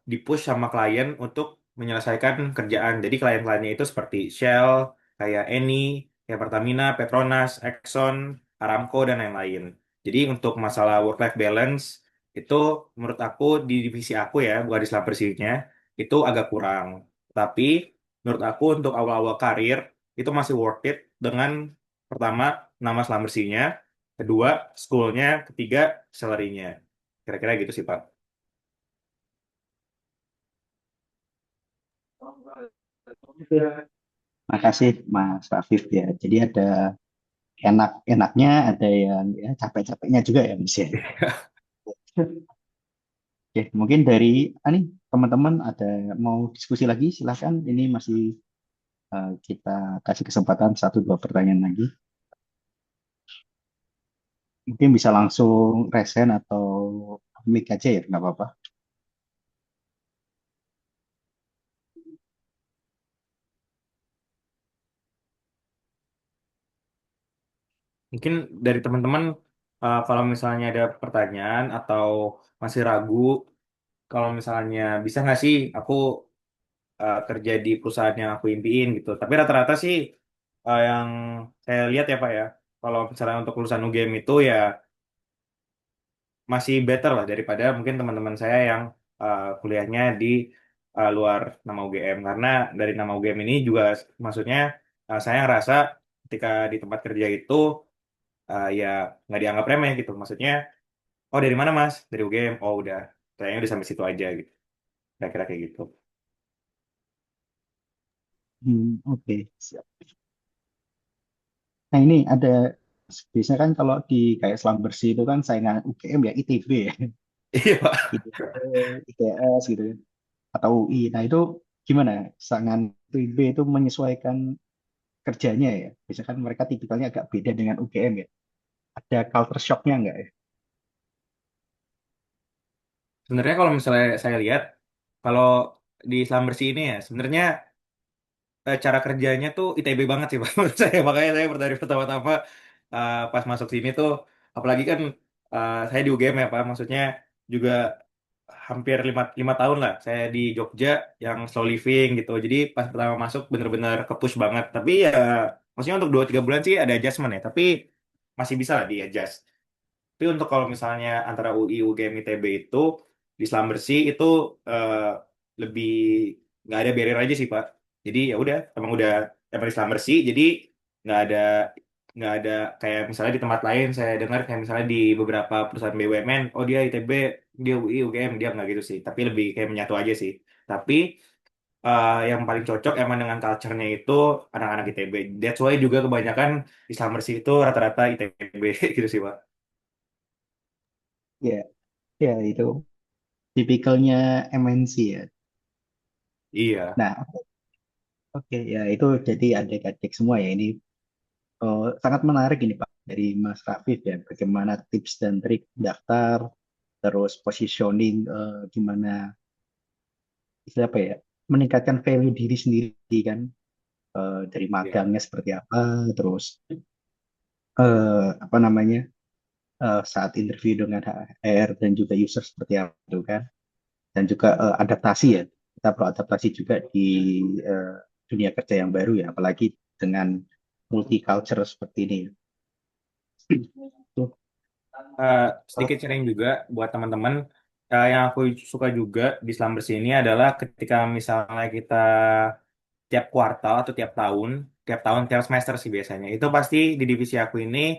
di-push sama klien untuk menyelesaikan kerjaan. Jadi klien-kliennya itu seperti Shell, kayak Eni, kayak Pertamina, Petronas, Exxon, Aramco, dan lain-lain. Jadi untuk masalah work-life balance, itu menurut aku di divisi aku ya, bukan di Slambersih-nya, itu agak kurang. Tapi menurut aku untuk awal-awal karir, itu masih worth it dengan pertama, nama Slambersih-nya, kedua schoolnya, ketiga salary-nya. Kira-kira gitu sih Pak. Makasih Mas Rafif ya. Jadi ada enak-enaknya, ada yang ya capek-capeknya juga ya Mas ya. Oke, mungkin dari ini teman-teman ada mau diskusi lagi, silahkan. Ini masih kita kasih kesempatan satu dua pertanyaan lagi. Mungkin bisa langsung resen atau mic aja ya, nggak apa-apa. Mungkin dari teman-teman kalau misalnya ada pertanyaan atau masih ragu, kalau misalnya bisa nggak sih aku kerja di perusahaan yang aku impiin gitu. Tapi rata-rata sih yang saya lihat ya Pak ya, kalau misalnya untuk lulusan UGM itu ya masih better lah daripada mungkin teman-teman saya yang kuliahnya di luar nama UGM. Karena dari nama UGM ini juga maksudnya saya ngerasa ketika di tempat kerja itu ya nggak dianggap remeh gitu. Maksudnya, oh dari mana Mas? Dari UGM. Oh udah, kayaknya udah sampai situ aja gitu. Kira-kira kayak gitu. Oke, siap. Nah ini ada, biasanya kan kalau di kayak selam bersih itu kan saingan UGM ya ITB ya, Iya Pak. ITB, ITS gitu ya, atau UI. Nah itu gimana? Saingan ITB itu menyesuaikan kerjanya ya. Biasanya kan mereka tipikalnya agak beda dengan UGM ya. Ada culture shocknya nggak ya? Sebenarnya kalau misalnya saya lihat, kalau di Islam Bersih ini ya, sebenarnya cara kerjanya tuh ITB banget sih Pak menurut saya. Makanya saya dari pertama-tama pas masuk sini tuh, apalagi kan saya di UGM ya Pak, maksudnya juga hampir lima tahun lah saya di Jogja yang slow living gitu. Jadi pas pertama masuk bener-bener ke-push banget. Tapi ya maksudnya untuk 2-3 bulan sih ada adjustment ya, tapi masih bisa lah di adjust. Tapi untuk kalau misalnya antara UI, UGM, ITB itu di Islam Bersih itu eh, lebih nggak ada barrier aja sih Pak. Jadi ya udah, emang Islam Bersih, jadi nggak ada nggak ada kayak misalnya di tempat lain saya dengar kayak misalnya di beberapa perusahaan BUMN, oh dia ITB, dia UI, UGM, dia nggak gitu sih. Tapi lebih kayak menyatu aja sih. Tapi yang paling cocok emang dengan culture-nya itu anak-anak ITB. That's why juga kebanyakan Islam Bersih itu rata-rata ITB gitu sih Pak. Ya, ya itu tipikalnya MNC ya. Iya. Nah, oke ya itu jadi adik-adik semua ya ini. Sangat menarik ini Pak dari Mas Rafif ya, bagaimana tips dan trik daftar, terus positioning, gimana istilah apa ya, meningkatkan value diri sendiri kan, dari Iya. magangnya seperti apa, terus apa namanya, saat interview dengan HR dan juga user seperti apa itu kan, dan juga adaptasi ya, kita perlu adaptasi juga di eh, dunia kerja yang baru ya, apalagi dengan multicultural seperti ini. Tuh, Eh, Sedikit sharing juga buat teman-teman. Yang aku suka juga di Islam Bersih ini adalah ketika misalnya kita tiap kuartal atau tiap tahun, tiap semester sih biasanya. Itu pasti di divisi aku ini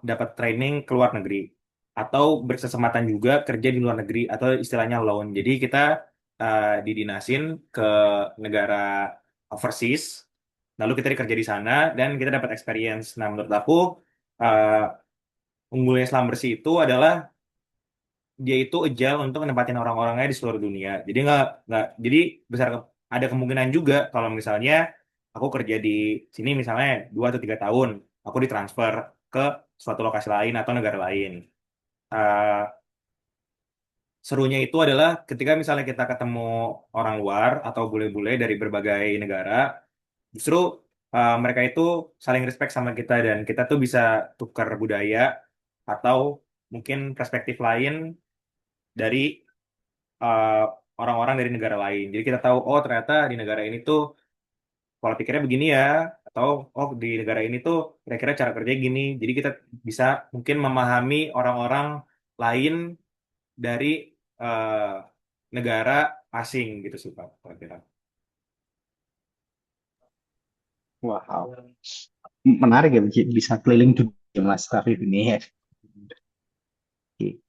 dapat training ke luar negeri atau berkesempatan juga kerja di luar negeri atau istilahnya loan. Jadi kita didinasin ke negara overseas, lalu kita kerja di sana dan kita dapat experience. Nah, menurut aku uh, unggulnya Islam Bersih itu adalah dia itu agile untuk menempatin orang-orangnya di seluruh dunia. Jadi nggak jadi besar ada kemungkinan juga kalau misalnya aku kerja di sini misalnya 2 atau 3 tahun, aku ditransfer ke suatu lokasi lain atau negara lain. Eh, Serunya itu adalah ketika misalnya kita ketemu orang luar atau bule-bule dari berbagai negara, justru mereka itu saling respect sama kita dan kita tuh bisa tukar budaya atau mungkin perspektif lain dari uh, orang-orang dari negara lain. Jadi kita tahu, oh ternyata di negara ini tuh pola pikirnya begini ya, atau oh di negara ini tuh kira-kira cara kerjanya gini. Jadi kita bisa mungkin memahami orang-orang lain dari uh, negara asing gitu sih Pak. Kira-kira. wow, menarik ya bisa keliling dunia Mas Rafif ini ya. Oke,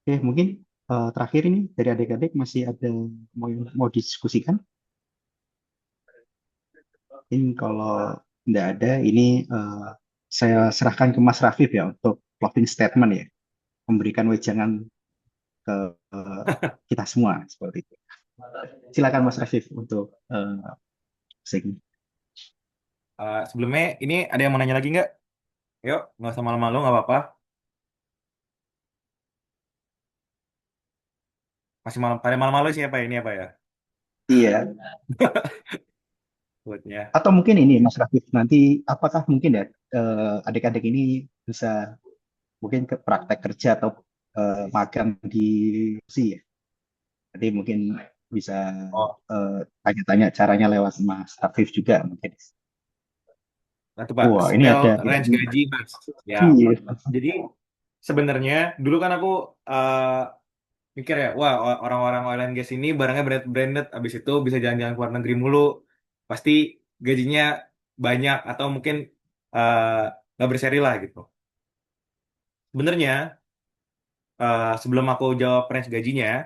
oke, mungkin terakhir ini dari adik-adik masih ada mau mau diskusikan? Ini kalau tidak ada, ini saya serahkan ke Mas Rafif ya untuk closing statement ya, memberikan wejangan ke kita semua seperti itu. Silakan Mas Rafif untuk closing. Sebelumnya ini ada yang mau nanya lagi nggak? Yuk, nggak usah malu-malu, nggak apa-apa. Masih malam, pada malam-malam sih apa ini apa ya? Iya. Buatnya. Atau mungkin ini Mas Rafif nanti apakah mungkin ya adik-adik ini bisa mungkin ke praktek kerja atau magang di si ya. Jadi mungkin bisa Oh, tanya-tanya caranya lewat Mas Rafif juga mungkin. nah tuh Pak, Wah, ini setel ada range gaji Mas. Ya. iya. Jadi sebenarnya dulu kan aku eh, mikir ya, wah orang-orang oil and gas ini barangnya branded, abis itu bisa jalan-jalan ke luar negeri mulu, pasti gajinya banyak atau mungkin eh, nggak berseri lah gitu. Sebenarnya sebelum aku jawab range gajinya,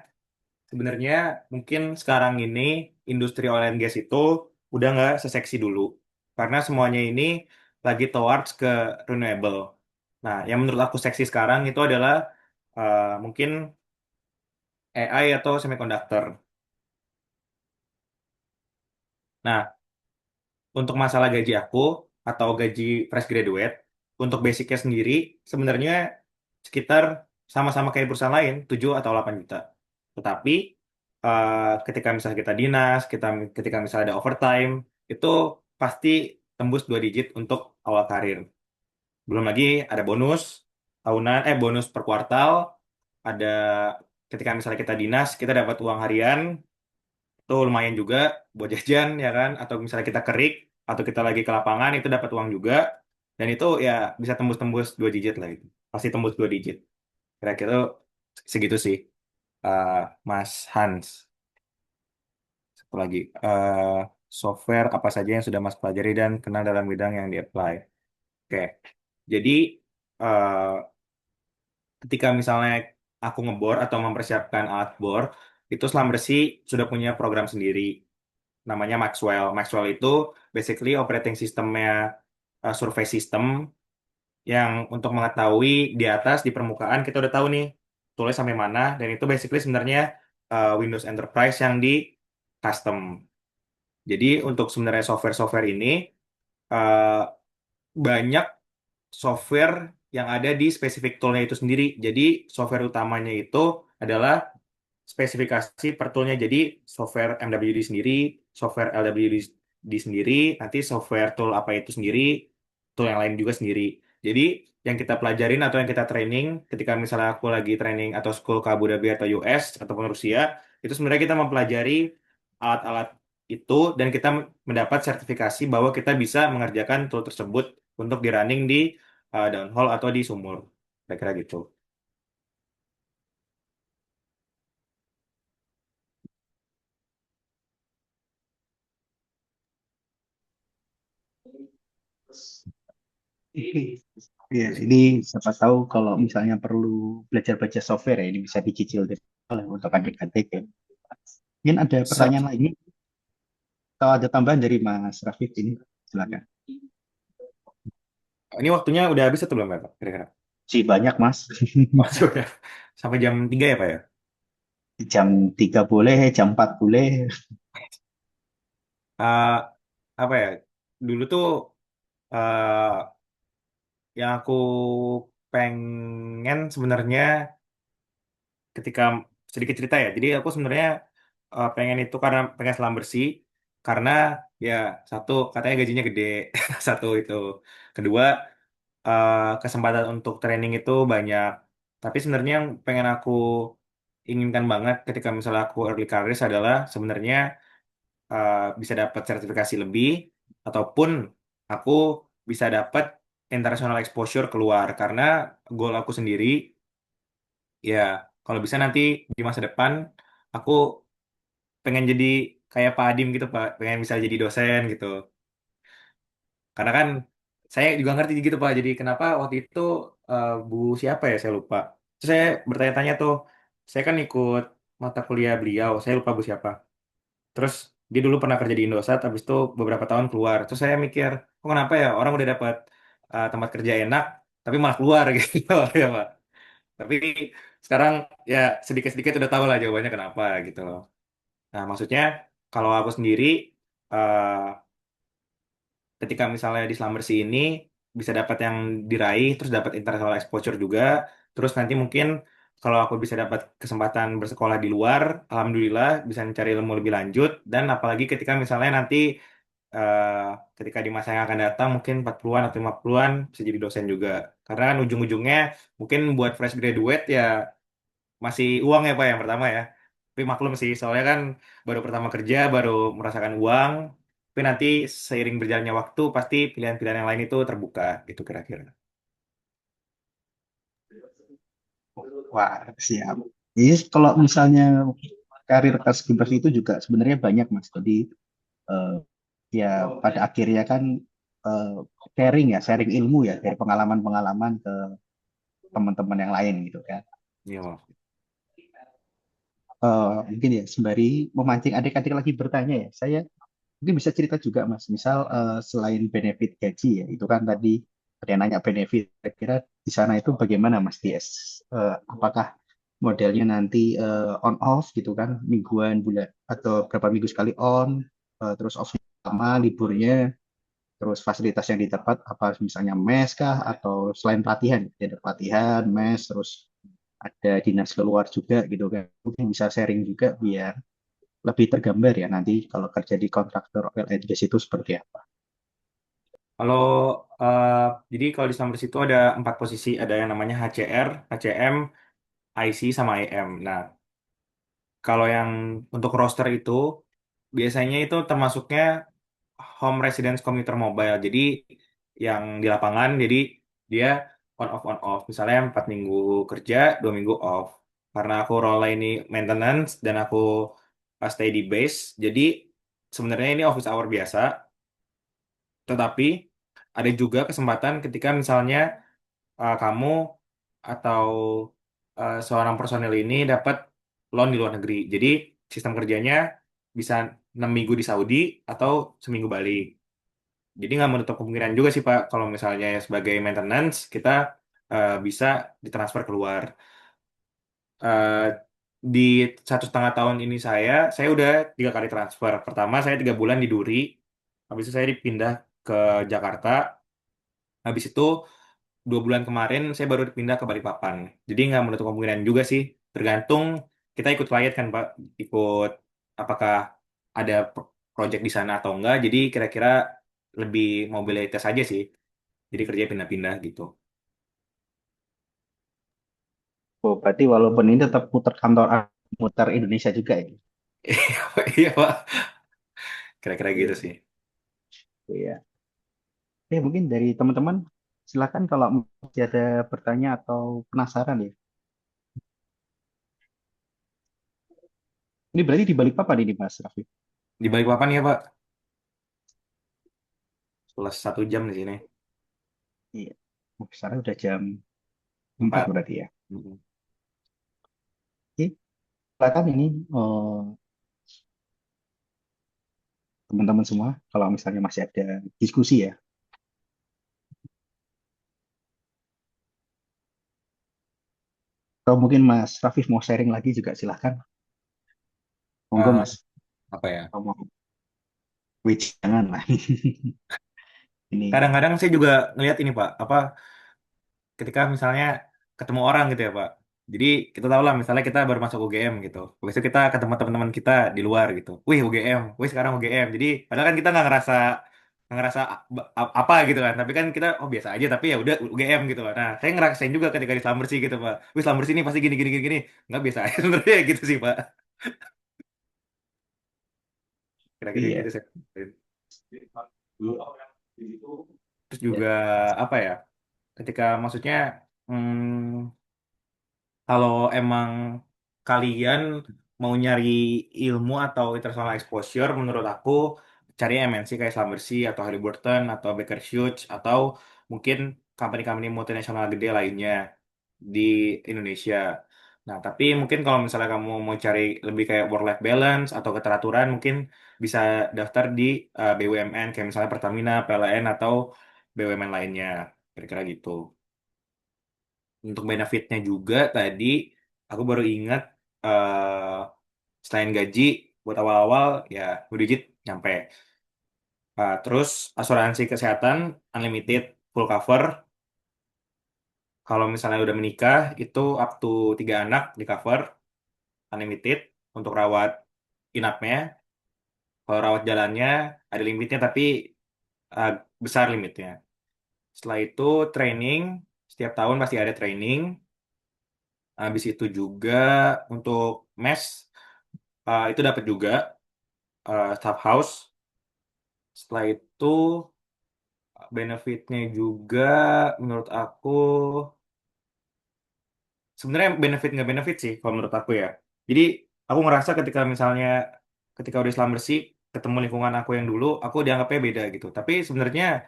sebenarnya mungkin sekarang ini industri oil and gas itu udah nggak seseksi dulu, karena semuanya ini lagi towards ke renewable. Nah, yang menurut aku seksi sekarang itu adalah mungkin AI atau semiconductor. Nah, untuk masalah gaji aku atau gaji fresh graduate, untuk basicnya sendiri sebenarnya sekitar sama-sama kayak perusahaan lain, 7 atau 8 juta. Tetapi ketika misalnya kita dinas, ketika misalnya ada overtime, itu pasti tembus 2 digit untuk awal karir. Belum lagi ada bonus tahunan, bonus per kuartal, ada ketika misalnya kita dinas, kita dapat uang harian, itu lumayan juga buat jajan ya kan, atau misalnya kita kerik atau kita lagi ke lapangan itu dapat uang juga, dan itu ya bisa tembus-tembus 2 digit lah itu, pasti tembus 2 digit. Kira-kira segitu sih, eh, Mas Hans. Satu lagi, software apa saja yang sudah Mas pelajari dan kenal dalam bidang yang di-apply. Oke, jadi eh, ketika misalnya aku ngebor atau mempersiapkan alat bor, itu Slambersih sudah punya program sendiri namanya Maxwell. Maxwell itu basically operating sistemnya survei system yang untuk mengetahui di atas di permukaan kita udah tahu nih tulis sampai mana, dan itu basically sebenarnya Windows Enterprise yang di custom. Jadi untuk sebenarnya software-software ini eh, banyak software yang ada di spesifik toolnya itu sendiri. Jadi software utamanya itu adalah spesifikasi per toolnya. Jadi software MWD sendiri, software LWD sendiri, nanti software tool apa itu sendiri, tool yang lain juga sendiri. Jadi yang kita pelajarin atau yang kita training ketika misalnya aku lagi training atau school ke Abu Dhabi atau US ataupun Rusia, itu sebenarnya kita mempelajari alat-alat itu dan kita mendapat sertifikasi bahwa kita bisa mengerjakan tool tersebut untuk di running di downhole atau di sumur. Kira-kira gitu. Iya, ini siapa tahu kalau misalnya perlu belajar-belajar software ya, ini bisa dicicil dari awal ya untuk adik-adik ya. Mungkin ada pertanyaan lagi atau ada tambahan dari Mas Rafif ini? Silakan. Ini waktunya udah habis atau belum ya, Pak? Kira-kira. Sih banyak Mas. Oh, sudah. Sampai jam 3 ya, Pak ya? Jam 3 boleh, jam 4 boleh. Eh, apa ya? Dulu tuh yang aku pengen sebenarnya ketika sedikit cerita ya. Jadi aku sebenarnya pengen itu karena pengen selam bersih karena ya satu katanya gajinya gede, satu itu. Kedua, kesempatan untuk training itu banyak. Tapi sebenarnya yang pengen aku inginkan banget ketika misalnya aku early careers adalah sebenarnya bisa dapat sertifikasi lebih ataupun aku bisa dapat international exposure keluar, karena goal aku sendiri ya kalau bisa nanti di masa depan aku pengen jadi kayak Pak Adim gitu Pak, pengen bisa jadi dosen gitu. Karena kan saya juga ngerti gitu Pak, jadi kenapa waktu itu Bu siapa ya saya lupa. Terus saya bertanya-tanya tuh, saya kan ikut mata kuliah beliau, saya lupa Bu siapa. Terus dia dulu pernah kerja di Indosat, habis itu beberapa tahun keluar. Terus saya mikir, kok kenapa ya orang udah dapat tempat kerja enak, tapi malah keluar gitu ya Pak. Tapi sekarang ya sedikit-sedikit udah tahu lah jawabannya kenapa gitu loh. Nah maksudnya kalau aku sendiri eh, ketika misalnya di Slambersih ini bisa dapat yang diraih, terus dapat international exposure juga, terus nanti mungkin kalau aku bisa dapat kesempatan bersekolah di luar, alhamdulillah bisa mencari ilmu lebih lanjut. Dan apalagi ketika misalnya nanti eh, ketika di masa yang akan datang mungkin 40-an atau 50-an bisa jadi dosen juga. Karena kan ujung-ujungnya mungkin buat fresh graduate ya masih uang ya Pak yang pertama ya. Tapi maklum sih, soalnya kan baru pertama kerja, baru merasakan uang. Tapi nanti seiring berjalannya waktu pasti pilihan-pilihan yang lain itu terbuka gitu kira-kira. Wah, siap. Jadi kalau misalnya karir Keskibras itu juga sebenarnya banyak Mas. Jadi eh, ya pada akhirnya kan eh, sharing ya, sharing ilmu ya dari pengalaman-pengalaman ke teman-teman yang lain gitu kan. Iya, Pak. Mungkin ya sembari memancing adik-adik lagi bertanya ya, saya mungkin bisa cerita juga Mas. Misal selain benefit gaji ya, itu kan tadi ada yang nanya benefit. Kira-kira di sana itu bagaimana Mas DS? Apakah modelnya nanti on off gitu kan, mingguan, bulan atau berapa minggu sekali on, terus off sama liburnya, terus fasilitas yang didapat apa misalnya mes kah atau selain pelatihan, ada pelatihan, mes, terus ada dinas keluar juga gitu kan. Mungkin bisa sharing juga biar lebih tergambar ya nanti kalau kerja di kontraktor oil and gas itu seperti apa. Kalau eh, jadi kalau di Sambers itu ada 4 posisi, ada yang namanya HCR, HCM, IC sama IM. Nah, kalau yang untuk roster itu biasanya itu termasuknya home residence commuter mobile. Jadi yang di lapangan, jadi dia on off. Misalnya 4 minggu kerja, 2 minggu off. Karena aku role ini maintenance dan aku stay di base, jadi sebenarnya ini office hour biasa. Tetapi ada juga kesempatan ketika misalnya kamu atau seorang personel ini dapat loan di luar negeri. Jadi sistem kerjanya bisa 6 minggu di Saudi atau seminggu balik. Jadi nggak menutup kemungkinan juga sih Pak, kalau misalnya sebagai maintenance kita bisa ditransfer keluar. Eh, di 1,5 tahun ini saya udah 3 kali transfer. Pertama saya 3 bulan di Duri, habis itu saya dipindah ke Jakarta, habis itu 2 bulan kemarin saya baru pindah ke Balikpapan. Jadi nggak menutup kemungkinan juga sih, tergantung kita ikut klien kan Pak, ikut apakah ada project di sana atau enggak. Jadi kira-kira lebih mobilitas aja sih. Jadi kerja pindah-pindah gitu. Oh, berarti walaupun ini tetap muter kantor, muter Indonesia juga ya. Iya Pak, kira-kira gitu Iya. sih. Iya. Mungkin dari teman-teman silakan kalau masih ada bertanya atau penasaran ya. Ini berarti di Balikpapan ini Mas Raffi. Di Balikpapan ya Pak, plus 1 jam di sini. Iya. Oh, sekarang udah jam 4 4. berarti ya. Mm. Oke, silakan ini teman-teman semua kalau misalnya masih ada diskusi ya. Atau mungkin Mas Rafif mau sharing lagi juga silahkan. Monggo Eh, Mas. apa ya? Kalau mau, wih, jangan lah. Ini, Kadang-kadang saya juga ngelihat ini Pak, apa ketika misalnya ketemu orang gitu ya Pak. Jadi kita tahu lah misalnya kita baru masuk UGM gitu. Habis itu kita ketemu teman-teman kita di luar gitu. Wih UGM, wih sekarang UGM. Jadi padahal kan kita nggak ngerasa apa gitu kan. Tapi kan kita oh biasa aja tapi ya udah UGM gitu lah. Nah, saya ngerasain juga ketika di Selamber sih gitu Pak. Wih Selamber sini pasti gini gini gini gini. Nggak biasa aja sebenarnya gitu sih Pak. Kira-kira gitu iya. sih. Terus Ya. juga apa ya? Ketika maksudnya hmm, kalau emang kalian mau nyari ilmu atau international exposure, menurut aku cari MNC kayak Schlumberger atau Halliburton atau Baker Hughes atau mungkin company-company multinasional gede lainnya di Indonesia. Nah, tapi mungkin kalau misalnya kamu mau cari lebih kayak work-life balance atau keteraturan, mungkin bisa daftar di BUMN kayak misalnya Pertamina, PLN atau BUMN lainnya. Kira-kira gitu. Untuk benefitnya juga tadi aku baru ingat eh selain gaji buat awal-awal ya 2 digit nyampe. Terus asuransi kesehatan unlimited full cover. Kalau misalnya udah menikah, itu up to 3 anak di cover, unlimited untuk rawat inapnya. Kalau rawat jalannya ada limitnya, tapi uh, besar limitnya. Setelah itu training, setiap tahun pasti ada training. Habis itu juga untuk mes, itu dapat juga staff house. Setelah itu benefitnya juga menurut aku sebenarnya benefit nggak benefit sih kalau menurut aku ya. Jadi aku ngerasa ketika udah Islam bersih ketemu lingkungan aku yang dulu, aku dianggapnya beda gitu. Tapi sebenarnya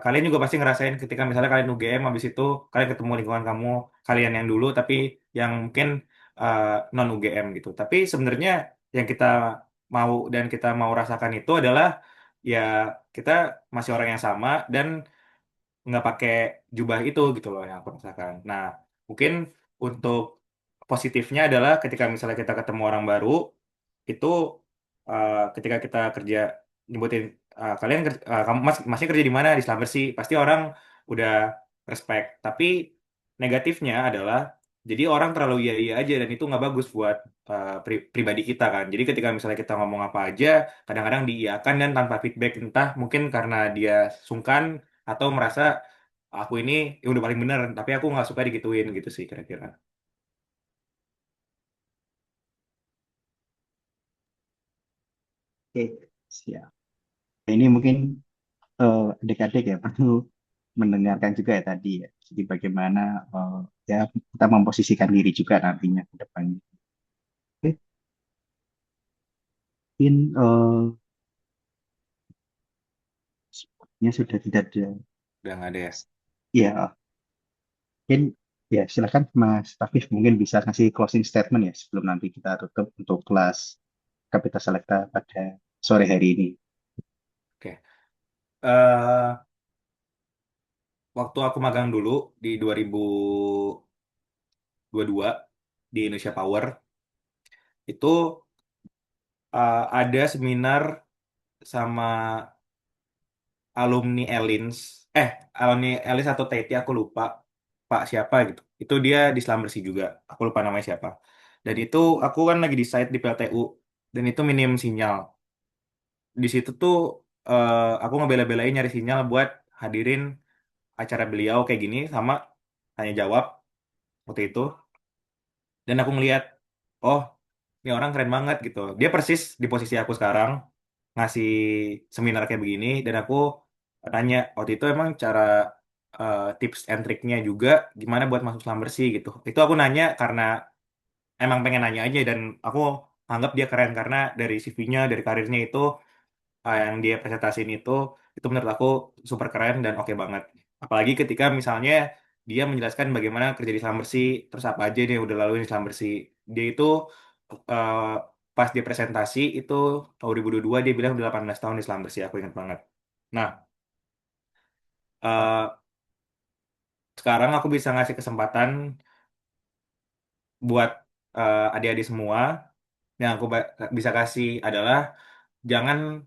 kalian juga pasti ngerasain ketika misalnya kalian UGM habis itu kalian ketemu lingkungan kamu kalian yang dulu tapi yang mungkin uh, non UGM gitu. Tapi sebenarnya yang kita mau dan kita mau rasakan itu adalah ya kita masih orang yang sama dan nggak pakai jubah itu gitu loh yang aku rasakan. Nah, mungkin untuk positifnya adalah ketika misalnya kita ketemu orang baru, itu ketika kita kerja nyebutin kalian kamu masih kerja di mana di Selamat Bersih, pasti orang udah respect. Tapi negatifnya adalah jadi orang terlalu iya iya aja dan itu nggak bagus buat pribadi kita kan. Jadi ketika misalnya kita ngomong apa aja, kadang-kadang diiyakan dan tanpa feedback entah mungkin karena dia sungkan atau merasa aku ini yang udah paling bener tapi aku nggak suka digituin gitu sih kira-kira. Oke, siap. Ini mungkin adik-adik ya perlu mendengarkan juga ya tadi ya. Jadi bagaimana ya kita memposisikan diri juga nantinya ke depannya. Oke, mungkin sepertinya sudah tidak ada. Udah nggak ada ya. Ya, mungkin ya silakan Mas Rafif mungkin bisa kasih closing statement ya sebelum nanti kita tutup untuk kelas Kapita Selekta pada sore hari ini. Oke. eh Waktu aku magang dulu di 2022 di Indonesia Power itu ada seminar sama alumni Elins alumni Elins atau TT aku lupa Pak siapa gitu itu dia di Selam Bersih juga aku lupa namanya siapa dan itu aku kan lagi di site di PLTU dan itu minim sinyal di situ tuh aku ngebela-belain nyari sinyal buat hadirin acara beliau kayak gini sama tanya jawab waktu itu dan aku ngelihat oh ini orang keren banget gitu dia persis di posisi aku sekarang ngasih seminar kayak begini dan aku tanya waktu itu emang cara tips and triknya juga gimana buat masuk selam bersih gitu itu aku nanya karena emang pengen nanya aja dan aku anggap dia keren karena dari CV-nya dari karirnya itu yang dia presentasiin itu menurut aku super keren dan oke banget. Apalagi ketika misalnya dia menjelaskan bagaimana kerja di Selam Bersih, terus apa aja dia udah laluin di Selam Bersih. Dia itu eh, pas dia presentasi itu tahun 2022 dia bilang udah 18 tahun di Selam Bersih, aku ingat banget. Nah, eh, sekarang aku bisa ngasih kesempatan buat adik-adik semua yang aku bisa kasih adalah jangan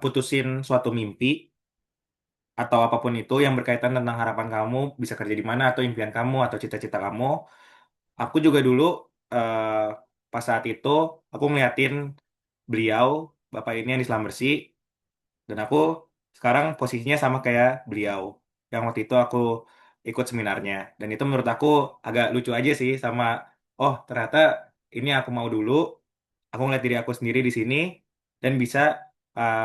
putusin suatu mimpi atau apapun itu yang berkaitan tentang harapan kamu bisa kerja di mana atau impian kamu atau cita-cita kamu. Aku juga dulu eh, pas saat itu aku ngeliatin beliau, bapak ini yang di Islam Bersih, dan aku sekarang posisinya sama kayak beliau. Yang waktu itu aku ikut seminarnya. Dan itu menurut aku agak lucu aja sih sama, oh ternyata ini aku mau dulu, aku ngeliat diri aku sendiri di sini, dan bisa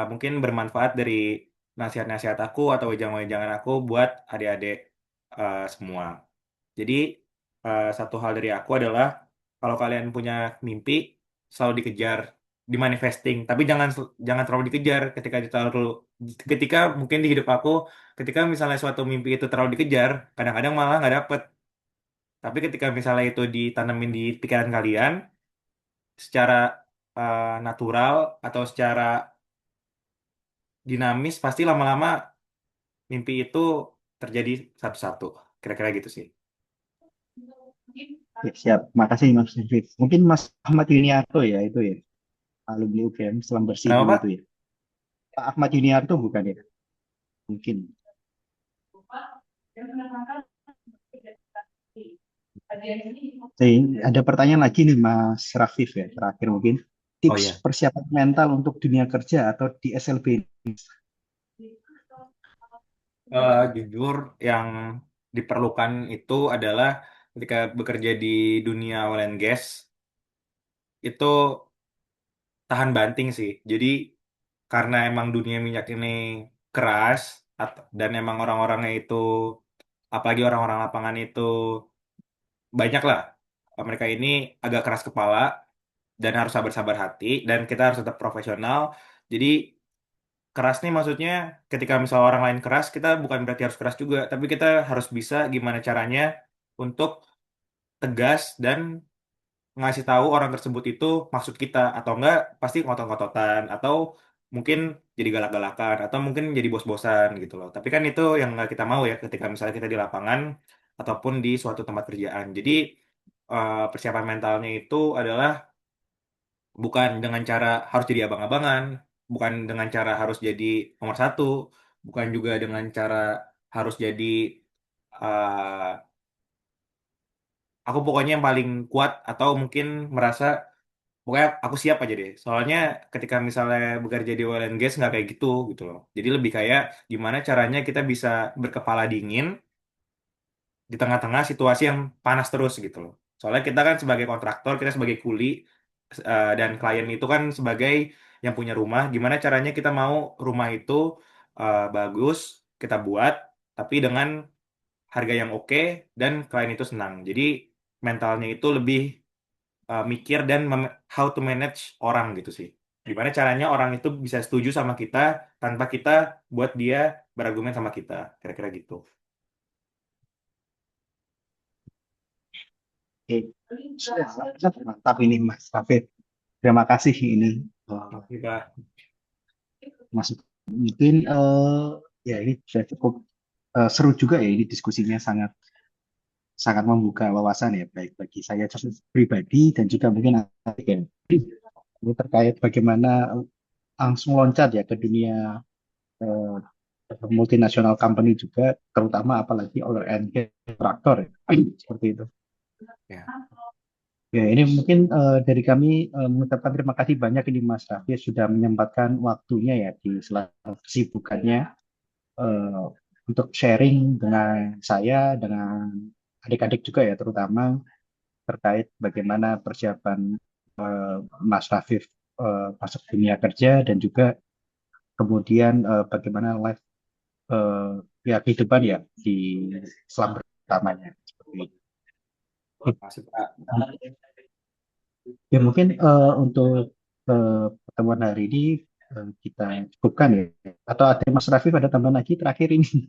mungkin bermanfaat dari nasihat-nasihat aku atau wejangan-wejangan aku buat adik-adik semua. Jadi satu hal dari aku adalah kalau kalian punya mimpi selalu dikejar, dimanifesting, tapi jangan terlalu dikejar ketika mungkin di hidup aku ketika misalnya suatu mimpi itu terlalu dikejar, kadang-kadang malah nggak dapet. Tapi ketika misalnya itu ditanamin di pikiran kalian secara natural atau secara dinamis, pasti lama-lama mimpi itu terjadi satu-satu. Kira-kira gitu sih. Ya, siap. Makasih Mas Rafif. Mungkin Mas Ahmad Yuniarto ya itu ya alumni UGM Selam Bersih Kenapa, dulu Pak? itu ya. Pak Ahmad Yuniarto bukan ya? Mungkin. Jadi, ada pertanyaan lagi nih Mas Rafif ya, terakhir mungkin. Oh Tips ya, persiapan mental untuk dunia kerja atau di SLB. jujur yang diperlukan itu adalah ketika bekerja di dunia oil and gas itu tahan banting sih. Jadi karena emang dunia minyak ini keras dan emang orang-orangnya itu apalagi orang-orang lapangan itu banyak lah. Mereka ini agak keras kepala dan harus sabar-sabar hati dan kita harus tetap profesional. Jadi keras nih maksudnya ketika misalnya orang lain keras, kita bukan berarti harus keras juga, tapi kita harus bisa gimana caranya untuk tegas dan ngasih tahu orang tersebut itu maksud kita atau enggak pasti ngotot-ngototan atau mungkin jadi galak-galakan atau mungkin jadi bos-bosan gitu loh. Tapi kan itu yang nggak kita mau ya ketika misalnya kita di lapangan ataupun di suatu tempat kerjaan. Jadi persiapan mentalnya itu adalah bukan dengan cara harus jadi abang-abangan, bukan dengan cara harus jadi nomor satu, bukan juga dengan cara harus jadi eh, aku pokoknya yang paling kuat atau mungkin merasa pokoknya aku siap aja deh. Soalnya ketika misalnya bekerja di oil and gas nggak kayak gitu loh. Jadi lebih kayak gimana caranya kita bisa berkepala dingin di tengah-tengah situasi yang panas terus gitu loh. Soalnya kita kan sebagai kontraktor, kita sebagai kuli dan klien itu kan sebagai yang punya rumah. Gimana caranya kita mau rumah itu bagus kita buat, tapi dengan harga yang oke dan klien itu senang. Jadi mentalnya itu lebih mikir dan how to manage orang gitu sih. Gimana caranya orang itu bisa setuju sama kita tanpa kita buat dia berargumen sama kita. Kira-kira gitu. Oke, mantap ini Mas Rafif. Terima kasih ini Oke, Pak. Mas. Mungkin ya ini sudah cukup seru juga ya ini diskusinya sangat sangat membuka wawasan ya baik bagi saya pribadi dan juga mungkin adik ya. Ini terkait bagaimana langsung loncat ya ke dunia eh, multinasional company juga terutama apalagi oil and gas traktor ya. Seperti itu. Ya. Ya, ini mungkin dari kami mengucapkan terima kasih banyak ini Mas Raffi sudah menyempatkan waktunya ya di sela kesibukannya eh, untuk sharing dengan saya, dengan adik-adik juga ya, terutama terkait bagaimana persiapan eh, Mas Rafif masuk dunia kerja dan juga kemudian bagaimana life eh, ya kehidupan ya di selama pertamanya. Seperti itu. Masih, Pak. Ya mungkin untuk pertemuan hari ini kita cukupkan ya. Atau ada Mas Rafif ada tambahan lagi terakhir ini?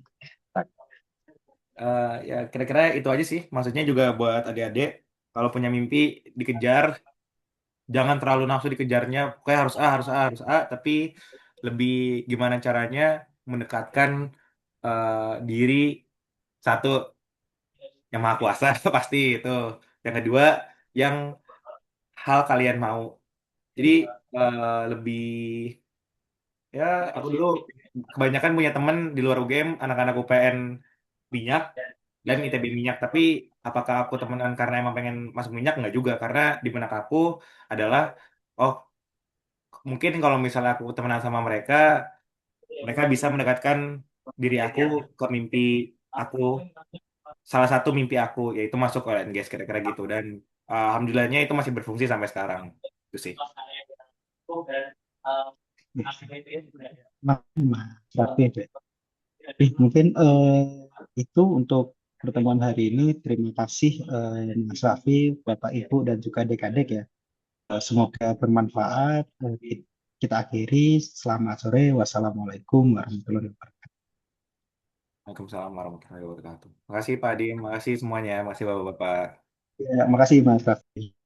Ya kira-kira itu aja sih. Maksudnya juga buat adik-adik, kalau punya mimpi dikejar, jangan terlalu nafsu dikejarnya. Pokoknya harus A, harus A, harus A. Tapi lebih gimana caranya mendekatkan diri satu yang maha kuasa pasti itu. Yang kedua, yang hal kalian mau. Jadi lebih ya aku dulu kebanyakan punya temen di luar UGM anak-anak UPN minyak dan ITB minyak tapi apakah aku temenan karena emang pengen masuk minyak nggak juga karena di benak aku adalah oh mungkin kalau misalnya aku temenan sama mereka mereka bisa mendekatkan diri aku ke mimpi aku salah satu mimpi aku yaitu masuk oil and gas kira-kira gitu dan alhamdulillahnya itu masih berfungsi sampai sekarang itu sih. Mas Rafif ya. Mungkin itu untuk pertemuan hari ini. Terima kasih Mas Raffi, Bapak Ibu dan juga adik-adik ya. Semoga bermanfaat. Kita akhiri. Selamat sore. Wassalamualaikum warahmatullahi wabarakatuh. Waalaikumsalam warahmatullahi wabarakatuh. Makasih Pak Adi, makasih semuanya, makasih Bapak-Bapak. Ya, makasih Mas Raffi.